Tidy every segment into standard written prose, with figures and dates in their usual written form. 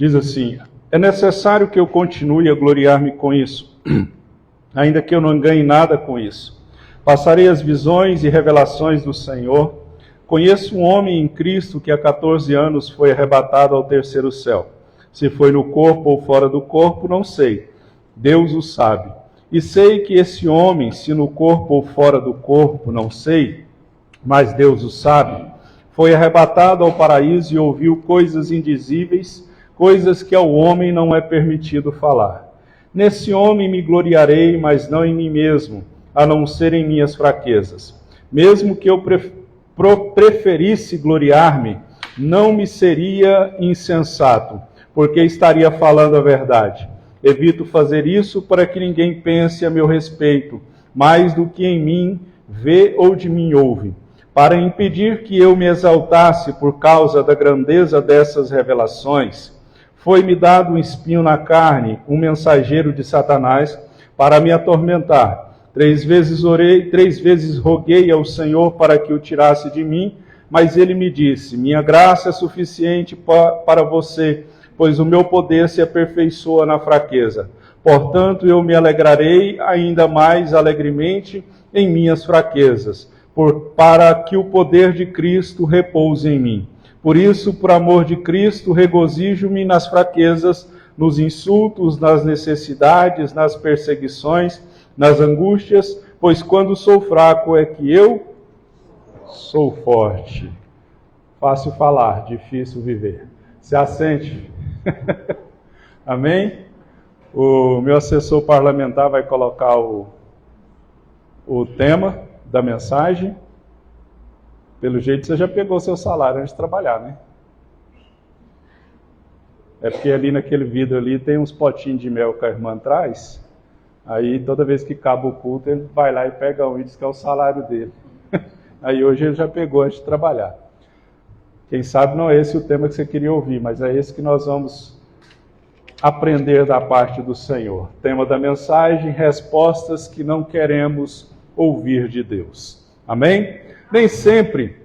Diz assim: é necessário que eu continue a gloriar-me com isso, ainda que eu não ganhe nada com isso. Passarei as visões e revelações do Senhor. Conheço um homem em Cristo que há 14 anos foi arrebatado ao terceiro céu. Se foi no corpo ou fora do corpo, não sei. Deus o sabe. E sei que esse homem, se no corpo ou fora do corpo, não sei, mas Deus o sabe, foi arrebatado ao paraíso e ouviu coisas indizíveis, coisas que ao homem não é permitido falar. Nesse homem me gloriarei, mas não em mim mesmo, a não ser em minhas fraquezas. Mesmo que eu preferisse gloriar-me, não me seria insensato, porque estaria falando a verdade. Evito fazer isso para que ninguém pense a meu respeito, mais do que em mim vê ou de mim ouve, para impedir que eu me exaltasse por causa da grandeza dessas revelações. Foi-me dado um espinho na carne, um mensageiro de Satanás, para me atormentar. 3 vezes orei, 3 vezes roguei ao Senhor para que o tirasse de mim, mas ele me disse: minha graça é suficiente para você, pois o meu poder se aperfeiçoa na fraqueza. Portanto, eu me alegrarei ainda mais alegremente em minhas fraquezas, para que o poder de Cristo repouse em mim. Por isso, por amor de Cristo, regozijo-me nas fraquezas, nos insultos, nas necessidades, nas perseguições, nas angústias, pois quando sou fraco é que eu sou forte. Fácil falar, difícil viver. Se assente. Amém? O meu assessor parlamentar vai colocar o tema da mensagem. Pelo jeito você já pegou seu salário antes de trabalhar, né? É porque ali naquele vidro ali tem uns potinhos de mel que a irmã traz. Aí toda vez que acaba o culto ele vai lá e pega um e diz que é o salário dele. Aí hoje ele já pegou antes de trabalhar. Quem sabe não é esse o tema que você queria ouvir, mas é esse que nós vamos aprender da parte do Senhor. Tema da mensagem: respostas que não queremos ouvir de Deus. Amém? Nem sempre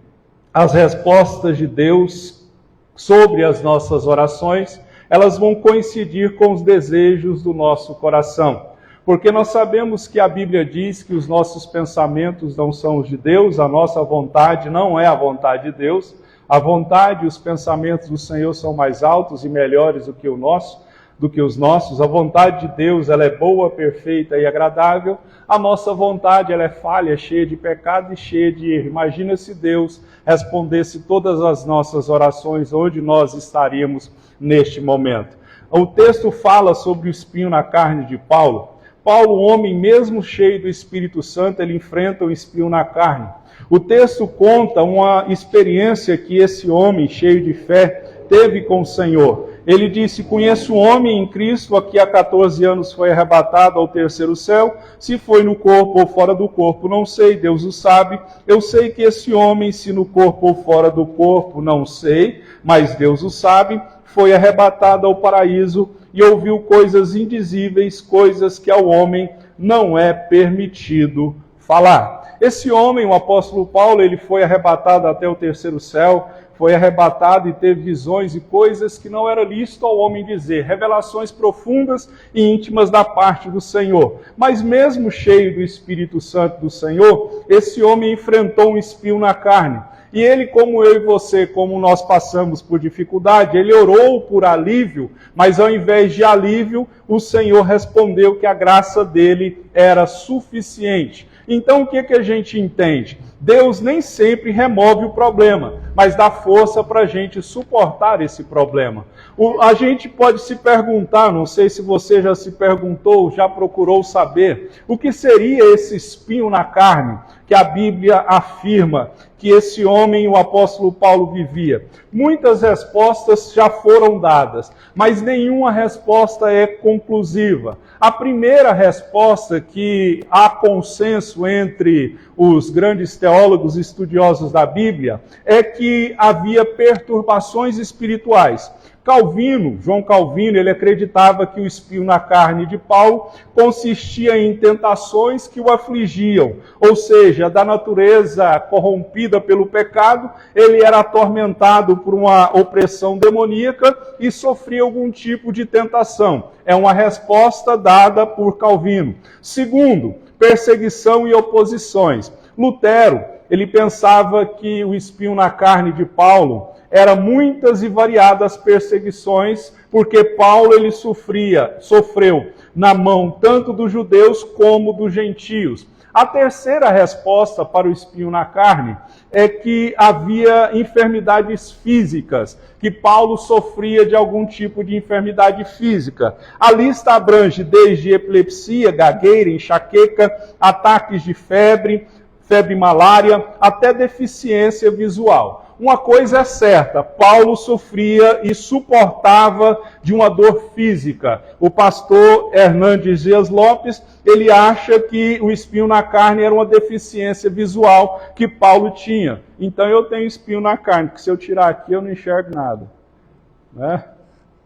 as respostas de Deus sobre as nossas orações, elas vão coincidir com os desejos do nosso coração. Porque nós sabemos que a Bíblia diz que os nossos pensamentos não são os de Deus, a nossa vontade não é a vontade de Deus. A vontade e os pensamentos do Senhor são mais altos e melhores do que os nossos. A vontade de Deus, ela é boa, perfeita e agradável. A nossa vontade, ela é falha, cheia de pecado e cheia de erro. Imagina se Deus respondesse todas as nossas orações, onde nós estaríamos neste momento. O texto fala sobre o espinho na carne de Paulo. Paulo, homem mesmo cheio do Espírito Santo, ele enfrenta o espinho na carne. O texto conta uma experiência que esse homem cheio de fé teve com o Senhor. Ele disse: conheço um homem em Cristo que há 14 anos foi arrebatado ao terceiro céu. Se foi no corpo ou fora do corpo, não sei, Deus o sabe. Eu sei que esse homem, se no corpo ou fora do corpo, não sei, mas Deus o sabe, foi arrebatado ao paraíso e ouviu coisas indizíveis, coisas que ao homem não é permitido falar. Esse homem, o apóstolo Paulo, ele foi arrebatado até o terceiro céu, foi arrebatado e teve visões e coisas que não era lícito ao homem dizer, revelações profundas e íntimas da parte do Senhor. Mas mesmo cheio do Espírito Santo do Senhor, esse homem enfrentou um espinho na carne. E ele, como eu e você, como nós passamos por dificuldade, ele orou por alívio, mas ao invés de alívio, o Senhor respondeu que a graça dele era suficiente. Então o que a gente entende? Deus nem sempre remove o problema, mas dá força para a gente suportar esse problema. A gente pode se perguntar, não sei se você já se perguntou, já procurou saber, o que seria esse espinho na carne que a Bíblia afirma que esse homem, o apóstolo Paulo, vivia. Muitas respostas já foram dadas, mas nenhuma resposta é conclusiva. A primeira resposta que há consenso entre os grandes teólogos estudiosos da Bíblia é que havia perturbações espirituais Calvino, João Calvino, ele acreditava que o espinho na carne de Paulo consistia em tentações que o afligiam, ou seja, da natureza corrompida pelo pecado, ele era atormentado por uma opressão demoníaca e sofria algum tipo de tentação. É uma resposta dada por Calvino. Segundo, perseguição e oposições. Lutero, ele pensava que o espinho na carne de Paulo era muitas e variadas perseguições, porque Paulo ele sofreu na mão tanto dos judeus como dos gentios. A terceira resposta para o espinho na carne é que havia enfermidades físicas, que Paulo sofria de algum tipo de enfermidade física. A lista abrange desde epilepsia, gagueira, enxaqueca, ataques de febre malária, até deficiência visual. Uma coisa é certa, Paulo sofria e suportava de uma dor física. O pastor Hernandes Dias Lopes, ele acha que o espinho na carne era uma deficiência visual que Paulo tinha. Então eu tenho espinho na carne, que se eu tirar aqui eu não enxergo nada. Né?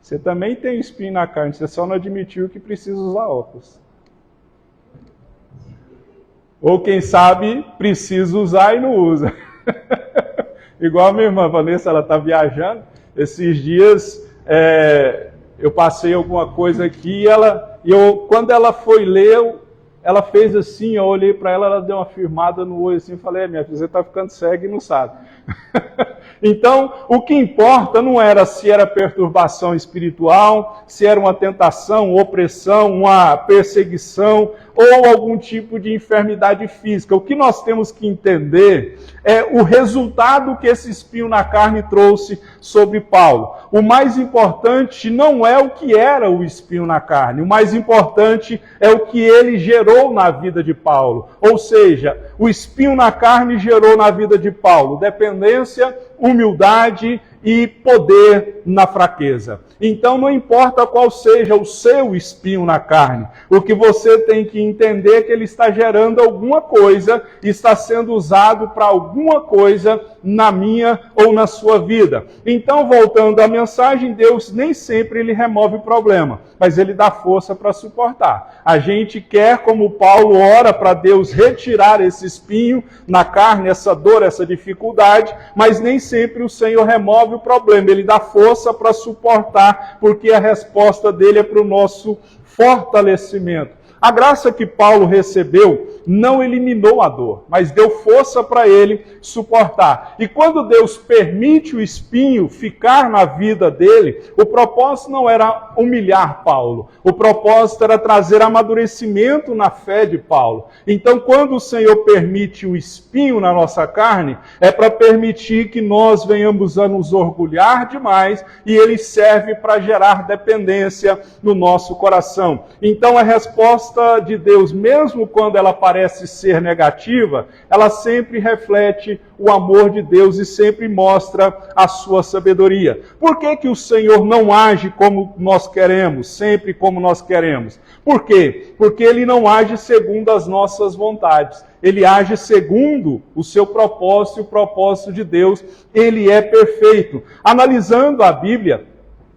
Você também tem espinho na carne, você só não admitiu que precisa usar óculos. Ou quem sabe precisa usar e não usa. Igual a minha irmã Vanessa, ela está viajando. Esses dias eu passei alguma coisa aqui e quando ela foi ler, ela fez assim, eu olhei para ela deu uma firmada no olho assim, falei, minha filha, você está ficando cega e não sabe. Então, o que importa não era se era perturbação espiritual, se era uma tentação, opressão, uma perseguição ou algum tipo de enfermidade física. O que nós temos que entender é o resultado que esse espinho na carne trouxe sobre Paulo. O mais importante não é o que era o espinho na carne, o mais importante é o que ele gerou na vida de Paulo. Ou seja, o espinho na carne gerou na vida de Paulo dependência, humildade e poder na fraqueza. Então não importa qual seja o seu espinho na carne, o que você tem que entender é que ele está gerando alguma coisa, está sendo usado para alguma coisa na minha ou na sua vida. Então, voltando à mensagem, Deus nem sempre ele remove o problema, mas ele dá força para suportar. A gente quer, como Paulo ora para Deus retirar esse espinho na carne, essa dor, essa dificuldade, mas nem sempre o Senhor remove o problema, ele dá força para suportar, porque a resposta dele é para o nosso fortalecimento. A graça que Paulo recebeu não eliminou a dor, mas deu força para ele suportar. E quando Deus permite o espinho ficar na vida dele, o propósito não era humilhar Paulo, o propósito era trazer amadurecimento na fé de Paulo. Então, quando o Senhor permite o espinho na nossa carne, é para permitir que nós venhamos a nos orgulhar demais e ele serve para gerar dependência no nosso coração. Então, a resposta de Deus, mesmo quando ela parece ser negativa, ela sempre reflete o amor de Deus e sempre mostra a sua sabedoria. Por que o Senhor não age como nós queremos, sempre como nós queremos? Por quê? Porque ele não age segundo as nossas vontades. Ele age segundo o seu propósito e o propósito de Deus. Ele é perfeito. Analisando a Bíblia,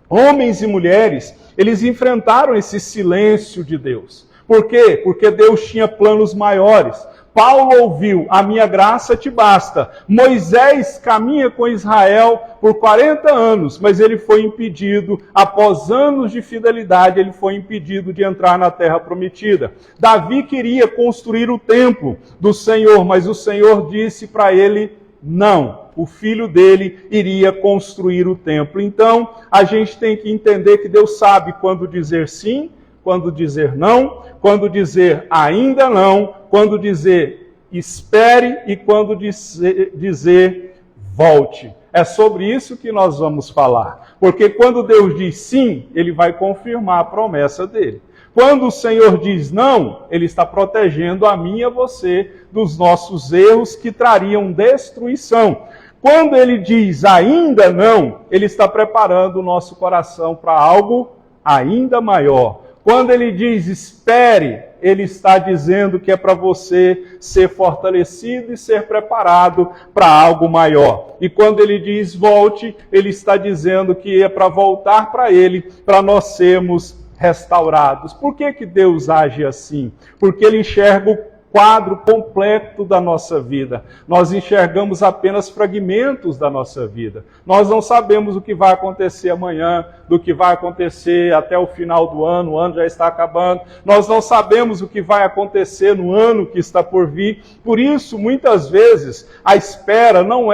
homens e mulheres, eles enfrentaram esse silêncio de Deus. Por quê? Porque Deus tinha planos maiores. Paulo ouviu, a minha graça te basta. Moisés caminha com Israel por 40 anos, mas ele foi impedido, após anos de fidelidade, ele foi impedido de entrar na terra prometida. Davi queria construir o templo do Senhor, mas o Senhor disse para ele, não. O filho dele iria construir o templo. Então, a gente tem que entender que Deus sabe quando dizer sim, quando dizer não, quando dizer ainda não, quando dizer espere e quando dizer volte. É sobre isso que nós vamos falar. Porque quando Deus diz sim, ele vai confirmar a promessa dele. Quando o Senhor diz não, ele está protegendo a mim e a você dos nossos erros que trariam destruição. Quando ele diz ainda não, ele está preparando o nosso coração para algo ainda maior. Quando ele diz espere, Ele está dizendo que é para você ser fortalecido e ser preparado para algo maior. E quando ele diz volte, ele está dizendo que é para voltar para ele, para nós sermos restaurados. Por que Deus age assim? Porque ele enxerga o quadro completo da nossa vida. Nós enxergamos apenas fragmentos da nossa vida. Nós não sabemos o que vai acontecer amanhã, do que vai acontecer até o final do ano, o ano já está acabando. Nós não sabemos o que vai acontecer no ano que está por vir. Por isso, muitas vezes, a espera não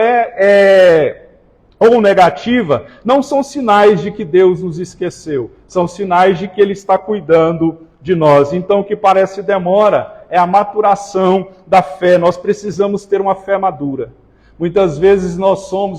ou negativa, não são sinais de que Deus nos esqueceu. São sinais de que Ele está cuidando de nós. Então, o que parece demora é a maturação da fé. Nós precisamos ter uma fé madura. Muitas vezes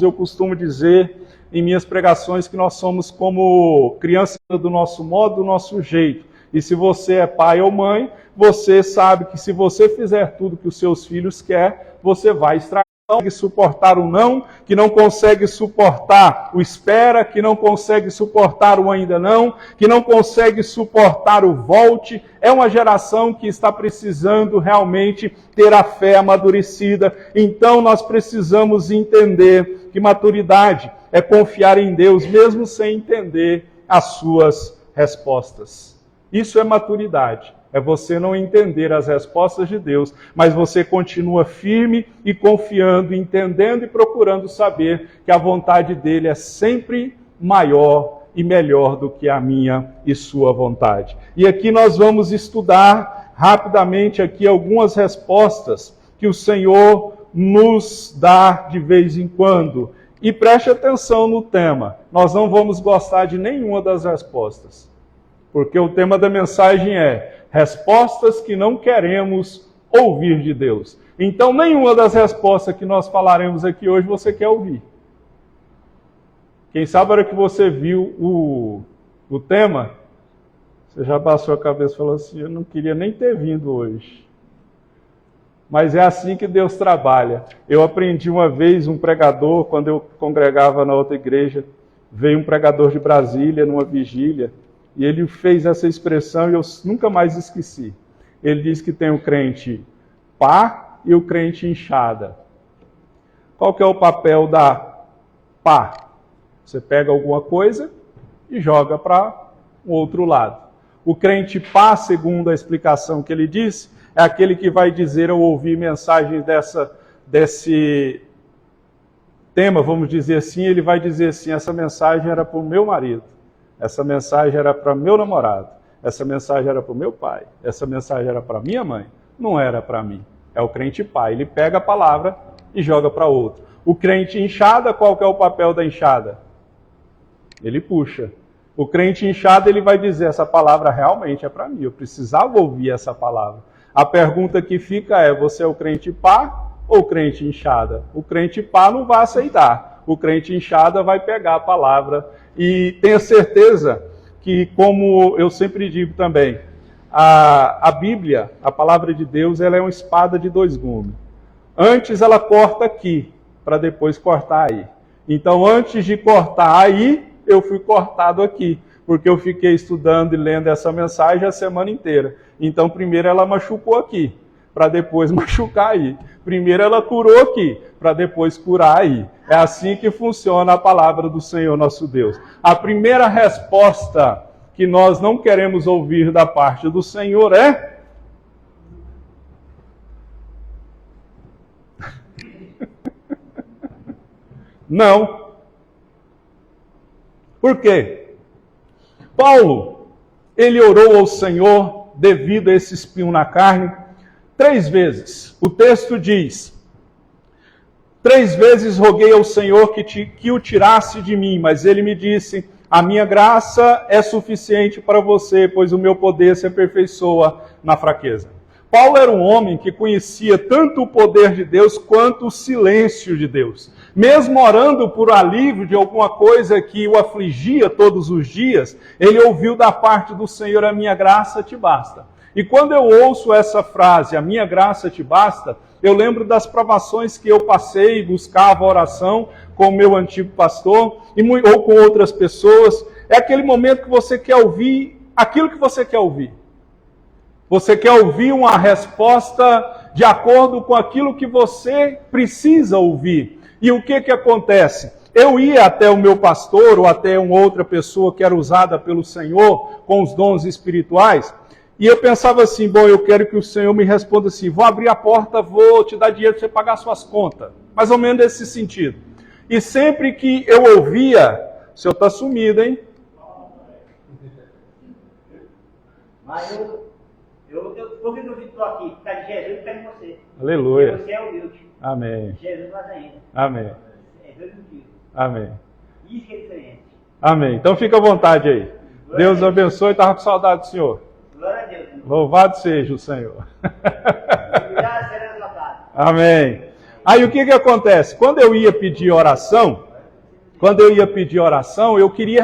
eu costumo dizer em minhas pregações que nós somos como criança do nosso modo, do nosso jeito. E se você é pai ou mãe, você sabe que se você fizer tudo que os seus filhos querem, você vai estragar. Não consegue suportar o não, que não consegue suportar o espera, que não consegue suportar o ainda não, que não consegue suportar o volte. É uma geração que está precisando realmente ter a fé amadurecida. Então nós precisamos entender que maturidade é confiar em Deus, mesmo sem entender as suas respostas. Isso é maturidade. É você não entender as respostas de Deus, mas você continua firme e confiando, entendendo e procurando saber que a vontade dele é sempre maior e melhor do que a minha e sua vontade. E aqui nós vamos estudar rapidamente aqui algumas respostas que o Senhor nos dá de vez em quando. E preste atenção no tema. Nós não vamos gostar de nenhuma das respostas, porque o tema da mensagem é respostas que não queremos ouvir de Deus. Então, nenhuma das respostas que nós falaremos aqui hoje você quer ouvir. Quem sabe a hora que você viu o tema, você já baixou a cabeça e falou assim, eu não queria nem ter vindo hoje. Mas é assim que Deus trabalha. Eu aprendi uma vez, um pregador, quando eu congregava na outra igreja, veio um pregador de Brasília numa vigília, e ele fez essa expressão e eu nunca mais esqueci. Ele diz que tem o crente pá e o crente inchada. Qual que é o papel da pá? Você pega alguma coisa e joga para o outro lado. O crente pá, segundo a explicação que ele disse, é aquele que vai dizer, eu ouvi mensagens desse tema, vamos dizer assim, ele vai dizer assim, essa mensagem era para o meu marido. Essa mensagem era para meu namorado, essa mensagem era para o meu pai, essa mensagem era para minha mãe, não era para mim. É o crente pai, ele pega a palavra e joga para outro. O crente inchada, qual que é o papel da inchada? Ele puxa. O crente inchada, ele vai dizer, essa palavra realmente é para mim, eu precisava ouvir essa palavra. A pergunta que fica é, você é o crente pá ou o crente inchada? O crente pá não vai aceitar, o crente inchada vai pegar a palavra. E tenha certeza que, como eu sempre digo também, a Bíblia, a palavra de Deus, ela é uma espada de dois gumes. Antes ela corta aqui, para depois cortar aí. Então, antes de cortar aí, eu fui cortado aqui, porque eu fiquei estudando e lendo essa mensagem a semana inteira. Então, primeiro ela machucou aqui, para depois machucar aí. Primeiro ela curou aqui, para depois curar aí. É assim que funciona a palavra do Senhor nosso Deus. A primeira resposta que nós não queremos ouvir da parte do Senhor é... não. Por quê? Paulo, ele orou ao Senhor devido a esse espinho na carne 3 vezes. O texto diz, 3 vezes roguei ao Senhor que o tirasse de mim, mas ele me disse, a minha graça é suficiente para você, pois o meu poder se aperfeiçoa na fraqueza. Paulo era um homem que conhecia tanto o poder de Deus quanto o silêncio de Deus. Mesmo orando por alívio de alguma coisa que o afligia todos os dias, ele ouviu da parte do Senhor, a minha graça te basta. E quando eu ouço essa frase, a minha graça te basta, eu lembro das provações que eu passei e buscava oração com o meu antigo pastor, ou com outras pessoas. É aquele momento que você quer ouvir aquilo que você quer ouvir. Você quer ouvir uma resposta de acordo com aquilo que você precisa ouvir. E o que acontece? Eu ia até o meu pastor ou até uma outra pessoa que era usada pelo Senhor com os dons espirituais, e eu pensava assim, bom, eu quero que o Senhor me responda assim, vou abrir a porta, vou te dar dinheiro para você pagar suas contas. Mais ou menos nesse sentido. E sempre que eu ouvia, o senhor está sumido, hein? Mas por que eu estou aqui? Por causa de Jesus, por causa de você. Aleluia. Você é humilde. Amém. Jesus mais ainda. Amém. É dois motivos. Amém. Isso que é diferente. Amém. Então fica à vontade aí. Deus abençoe, estava com saudade do Senhor. Glória a Deus. Louvado seja o Senhor. Obrigado, será exaltado. Amém. Aí o que acontece? Quando eu ia pedir oração, eu queria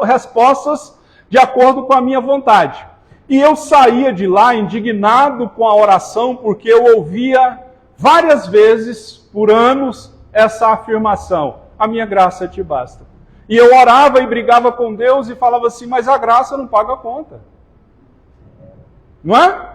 respostas de acordo com a minha vontade. E eu saía de lá indignado com a oração, porque eu ouvia várias vezes, por anos, essa afirmação: a minha graça te basta. E eu orava e brigava com Deus e falava assim, mas a graça não paga a conta. Não é?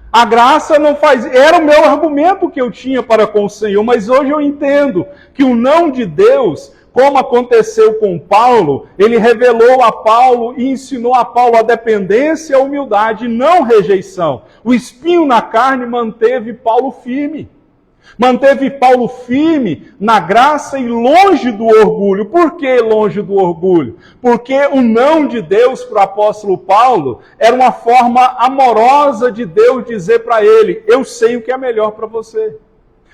A graça não faz... Era o meu argumento que eu tinha para com o Senhor, mas hoje eu entendo que o não de Deus, como aconteceu com Paulo, ele revelou a Paulo e ensinou a Paulo a dependência e a humildade, não rejeição. O espinho na carne manteve Paulo firme. Manteve Paulo firme na graça e longe do orgulho. Por que longe do orgulho? Porque o não de Deus para o apóstolo Paulo era uma forma amorosa de Deus dizer para ele, eu sei o que é melhor para você.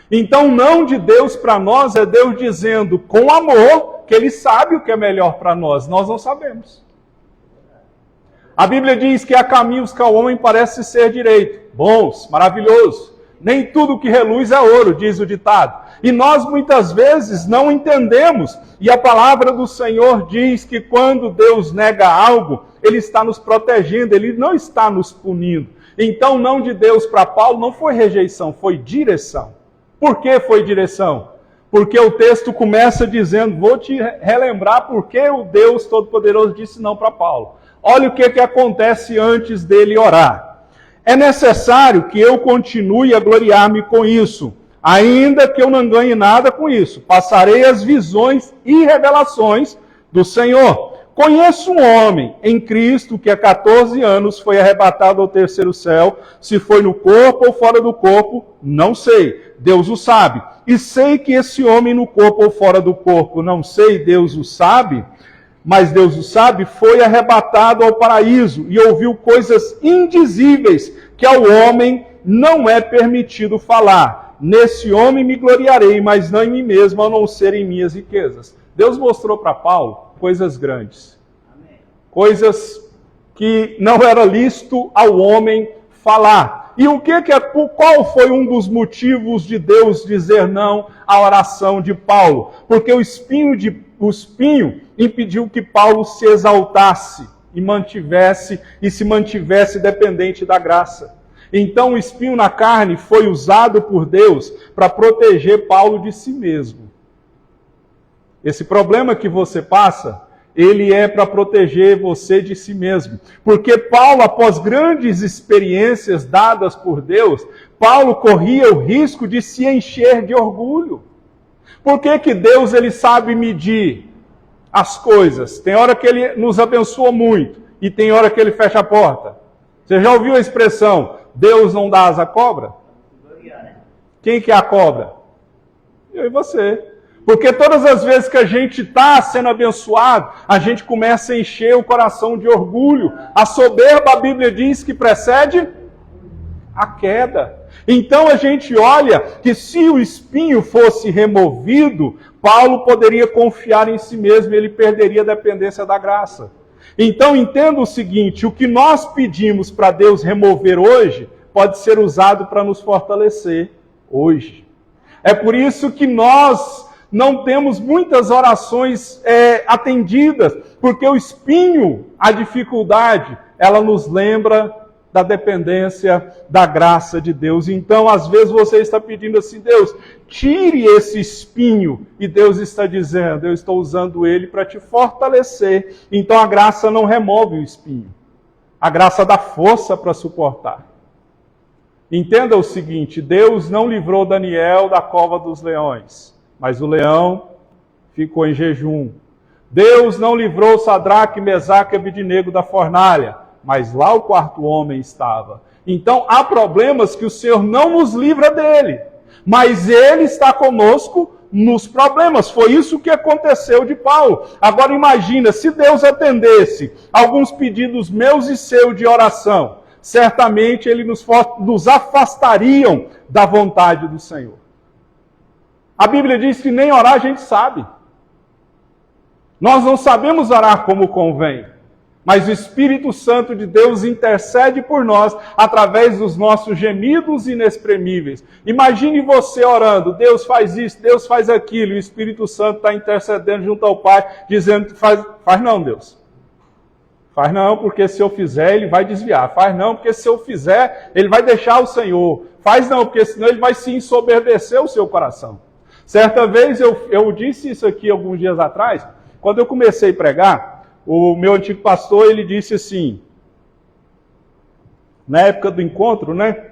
Então o não de Deus para nós é Deus dizendo com amor que Ele sabe o que é melhor para nós não sabemos. A Bíblia diz que há caminhos que ao homem parece ser direito, bons, maravilhosos. Nem tudo que reluz é ouro, diz o ditado. E nós muitas vezes não entendemos. E a palavra do Senhor diz que quando Deus nega algo, Ele está nos protegendo, Ele não está nos punindo. Então, não de Deus para Paulo não foi rejeição, foi direção. Por que foi direção? Porque o texto começa dizendo, vou te relembrar porque o Deus Todo-Poderoso disse não para Paulo. Olha o que acontece antes dele orar. É necessário que eu continue a gloriar-me com isso, ainda que eu não ganhe nada com isso. Passarei as visões e revelações do Senhor. Conheço um homem em Cristo que há 14 anos foi arrebatado ao terceiro céu. Se foi no corpo ou fora do corpo, não sei. Deus o sabe. E sei que esse homem no corpo ou fora do corpo, não sei, Deus o sabe. Mas Deus o sabe, foi arrebatado ao paraíso e ouviu coisas indizíveis que ao homem não é permitido falar. Nesse homem me gloriarei, mas não em mim mesmo, a não ser em minhas riquezas. Deus mostrou para Paulo coisas grandes. Coisas que não era lícito ao homem falar. E qual foi um dos motivos de Deus dizer não à oração de Paulo? Porque o espinho impediu que Paulo se exaltasse e se mantivesse dependente da graça. Então o espinho na carne foi usado por Deus para proteger Paulo de si mesmo. Esse problema que você passa, ele é para proteger você de si mesmo. Porque Paulo, após grandes experiências dadas por Deus, Paulo corria o risco de se encher de orgulho. Por que Deus ele sabe medir as coisas? Tem hora que Ele nos abençoa muito e tem hora que Ele fecha a porta. Você já ouviu a expressão, Deus não dá asa à cobra? Quem que é a cobra? Eu e você. Porque todas as vezes que a gente está sendo abençoado, a gente começa a encher o coração de orgulho. A soberba, a Bíblia diz que precede a queda. Então a gente olha que se o espinho fosse removido, Paulo poderia confiar em si mesmo e ele perderia a dependência da graça. Então entenda o seguinte, o que nós pedimos para Deus remover hoje, pode ser usado para nos fortalecer hoje. É por isso que nós não temos muitas orações atendidas, porque o espinho, a dificuldade, ela nos lembra da dependência da graça de Deus. Então, às vezes você está pedindo assim, Deus, tire esse espinho. E Deus está dizendo, eu estou usando ele para te fortalecer. Então, a graça não remove o espinho. A graça dá força para suportar. Entenda o seguinte, Deus não livrou Daniel da cova dos leões, mas o leão ficou em jejum. Deus não livrou Sadraque, Mesaque e Abednego da fornalha, mas lá o quarto homem estava. Então há problemas que o Senhor não nos livra dele, mas Ele está conosco nos problemas. Foi isso que aconteceu de Paulo. Agora imagina, se Deus atendesse alguns pedidos meus e seus de oração, certamente Ele nos afastariam da vontade do Senhor. A Bíblia diz que nem orar a gente sabe. Nós não sabemos orar como convém, mas o Espírito Santo de Deus intercede por nós através dos nossos gemidos inexprimíveis. Imagine você orando, Deus faz isso, Deus faz aquilo, e o Espírito Santo está intercedendo junto ao Pai, dizendo, faz não, Deus. Faz não, porque se eu fizer, ele vai desviar. Faz não, porque se eu fizer, ele vai deixar o Senhor. Faz não, porque senão ele vai se ensoberbecer o seu coração. Certa vez, eu disse isso aqui alguns dias atrás, quando eu comecei a pregar, o meu antigo pastor, ele disse assim, na época do encontro, né?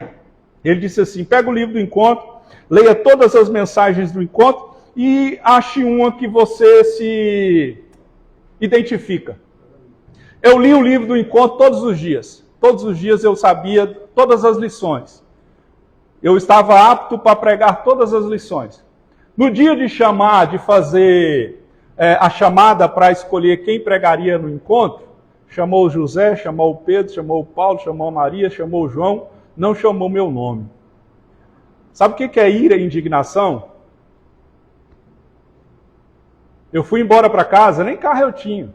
Ele disse assim, pega o livro do encontro, leia todas as mensagens do encontro e ache uma que você se identifica. Eu li o livro do encontro todos os dias. Todos os dias eu sabia todas as lições. Eu estava apto para pregar todas as lições. No dia de chamar, de fazer a chamada para escolher quem pregaria no encontro, chamou o José, chamou o Pedro, chamou o Paulo, chamou a Maria, chamou o João, não chamou meu nome. Sabe o que é ira e indignação? Eu fui embora para casa, nem carro eu tinha,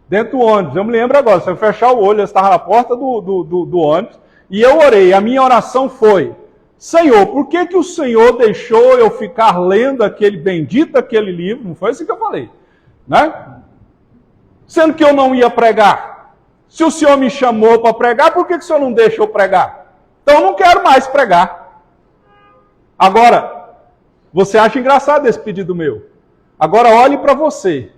dentro do ônibus. Eu me lembro agora, se eu fechar o olho, eu estava na porta do ônibus, e eu orei. A minha oração foi, Senhor, por que o Senhor deixou eu ficar lendo aquele livro? Não foi assim que eu falei, né? Sendo que eu não ia pregar. Se o Senhor me chamou para pregar, por que o Senhor não deixa eu pregar? Então eu não quero mais pregar. Agora, você acha engraçado esse pedido meu? Agora olhe para você.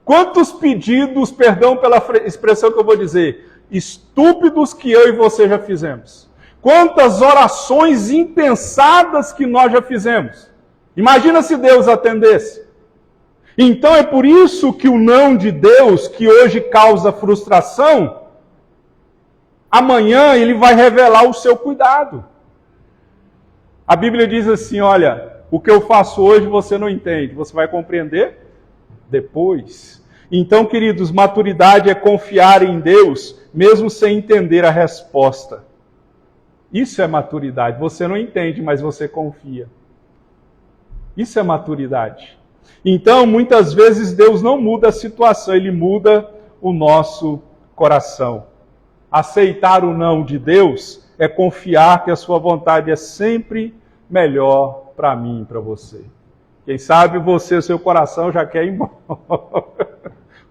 Quantos pedidos, perdão pela expressão que eu vou dizer, estúpidos que eu e você já fizemos? Quantas orações impensadas que nós já fizemos? Imagina se Deus atendesse. Então é por isso que o não de Deus, que hoje causa frustração, amanhã ele vai revelar o seu cuidado. A Bíblia diz assim, olha, o que eu faço hoje você não entende, você vai compreender depois. Então, queridos, maturidade é confiar em Deus, mesmo sem entender a resposta. Isso é maturidade. Você não entende, mas você confia. Isso é maturidade. Então, muitas vezes, Deus não muda a situação, Ele muda o nosso coração. Aceitar o não de Deus é confiar que a sua vontade é sempre melhor para mim e para você. Quem sabe você, seu coração já quer ir embora.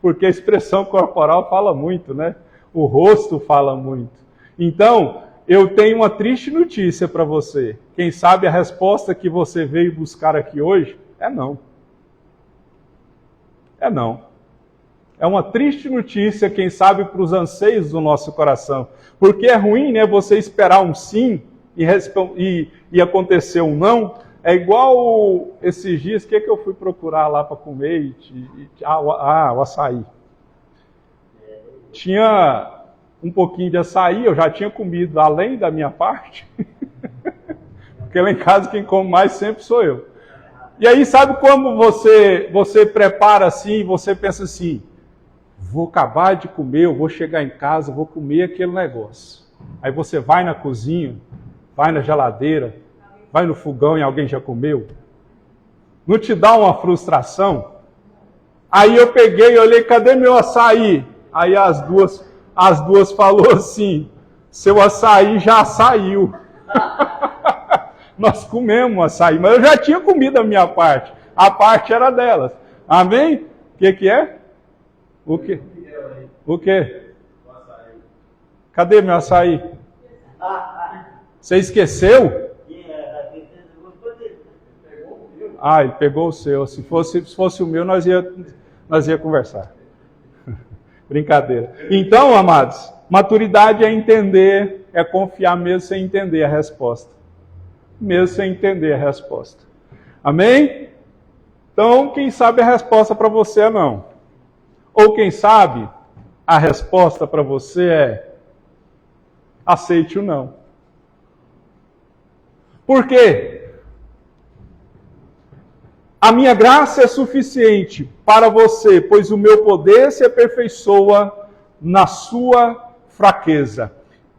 Porque a expressão corporal fala muito, né? O rosto fala muito. Então, eu tenho uma triste notícia para você. Quem sabe a resposta que você veio buscar aqui hoje é não. É não. É uma triste notícia, quem sabe, para os anseios do nosso coração. Porque é ruim, né, você esperar um sim e acontecer um não. É igual esses dias, o que eu fui procurar lá para comer? O açaí. Tinha um pouquinho de açaí, eu já tinha comido além da minha parte. Porque lá em casa quem come mais sempre sou eu. E aí sabe como você prepara assim, você pensa assim, vou acabar de comer, eu vou chegar em casa, vou comer aquele negócio. Aí você vai na cozinha, vai na geladeira, vai no fogão e alguém já comeu. Não te dá uma frustração? Aí eu peguei e olhei, cadê meu açaí? Aí as duas falou assim, seu açaí já saiu. Nós comemos açaí, mas eu já tinha comido a minha parte. A parte era delas. Amém? O que é? O quê? O quê? Cadê meu açaí? Você esqueceu? Ah, ele pegou o seu. Se fosse o meu, nós ia conversar. Brincadeira. Então, amados, Maturidade é entender, é confiar mesmo sem entender a resposta. Mesmo sem entender a resposta. Amém? Então, quem sabe a resposta para você é não. Ou quem sabe a resposta para você é aceite o não. Por quê? A minha graça é suficiente para você, pois o meu poder se aperfeiçoa na sua fraqueza.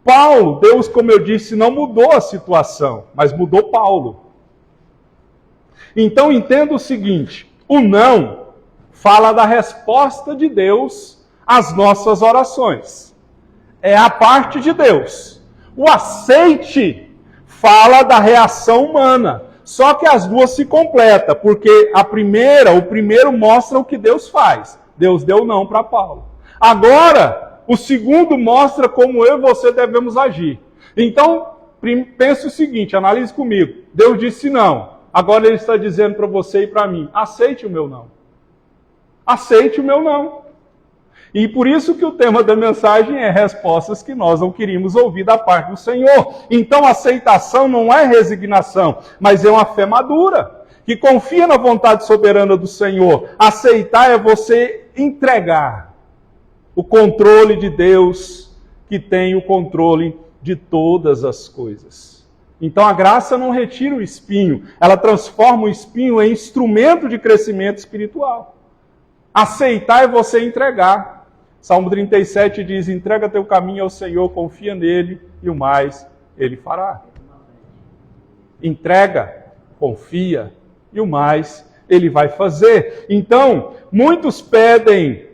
Paulo, Deus, como eu disse, não mudou a situação, mas mudou Paulo. Então entenda o seguinte, o não fala da resposta de Deus às nossas orações. É a parte de Deus. O aceite fala da reação humana. Só que as duas se completam, porque o primeiro mostra o que Deus faz. Deus deu não para Paulo. Agora, o segundo mostra como eu e você devemos agir. Então, pense o seguinte, analise comigo. Deus disse não. Agora Ele está dizendo para você e para mim, aceite o meu não. Aceite o meu não. E por isso que o tema da mensagem é respostas que nós não queríamos ouvir da parte do Senhor. Então, aceitação não é resignação, mas é uma fé madura, que confia na vontade soberana do Senhor. Aceitar é você entregar o controle de Deus, que tem o controle de todas as coisas. Então, a graça não retira o espinho, ela transforma o espinho em instrumento de crescimento espiritual. Aceitar é você entregar. Salmo 37 diz, entrega teu caminho ao Senhor, confia nele e o mais Ele fará. Entrega, confia e o mais Ele vai fazer. Então, muitos pedem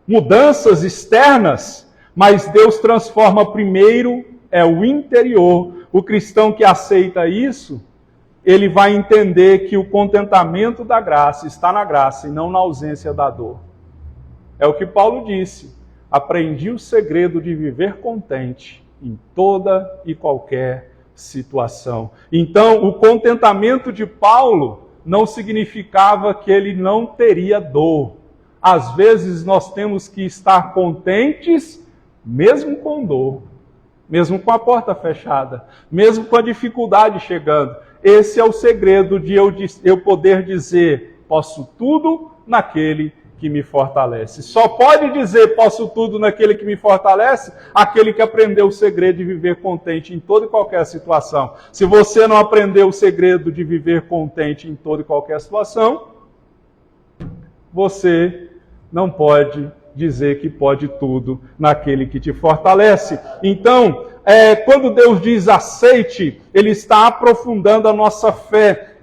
mudanças externas, mas Deus transforma primeiro o interior. O cristão que aceita isso, ele vai entender que o contentamento da graça está na graça e não na ausência da dor. É o que Paulo disse. Aprendi o segredo de viver contente em toda e qualquer situação. Então, o contentamento de Paulo não significava que ele não teria dor. Às vezes nós temos que estar contentes mesmo com dor, mesmo com a porta fechada, mesmo com a dificuldade chegando. Esse é o segredo de eu poder dizer, posso tudo naquele que me fortalece. Só pode dizer, posso tudo naquele que me fortalece, aquele que aprendeu o segredo de viver contente em toda e qualquer situação. Se você não aprendeu o segredo de viver contente em toda e qualquer situação, você não pode dizer que pode tudo naquele que te fortalece. Então, quando Deus diz aceite, Ele está aprofundando a nossa fé,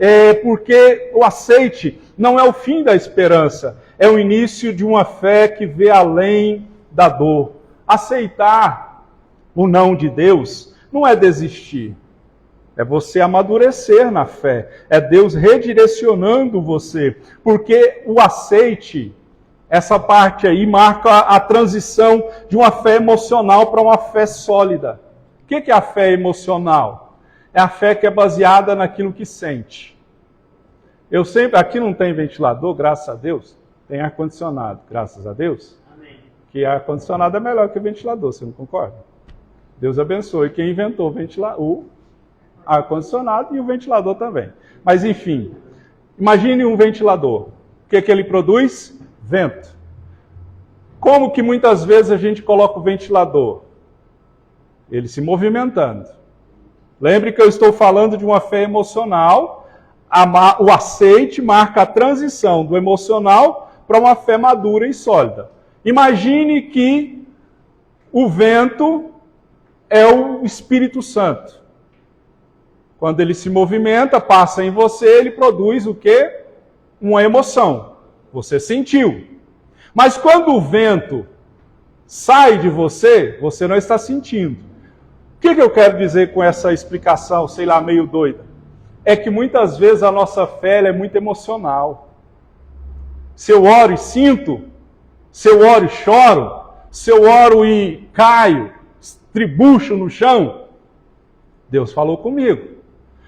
porque o aceite não é o fim da esperança, é o início de uma fé que vê além da dor. Aceitar o não de Deus não é desistir, é você amadurecer na fé, é Deus redirecionando você, porque o aceite, essa parte aí marca a transição de uma fé emocional para uma fé sólida. O que é a fé emocional? É a fé que é baseada naquilo que sente. Aqui não tem ventilador, graças a Deus, tem ar-condicionado, graças a Deus. Amém. Que ar-condicionado é melhor que ventilador, você não concorda? Deus abençoe quem inventou o ar-condicionado e o ventilador também. Mas enfim, imagine um ventilador. O que ele produz? Vento. Como que muitas vezes a gente coloca o ventilador? Ele se movimentando. Lembre que eu estou falando de uma fé emocional. O aceite marca a transição do emocional para uma fé madura e sólida. Imagine que o vento é o Espírito Santo. Quando ele se movimenta, passa em você, ele produz o quê? Uma emoção. Você sentiu. Mas quando o vento sai de você, você não está sentindo. O que eu quero dizer com essa explicação, sei lá, meio doida? É que muitas vezes a nossa fé é muito emocional. Se eu oro e sinto, se eu oro e choro, se eu oro e caio, estribucho no chão, Deus falou comigo.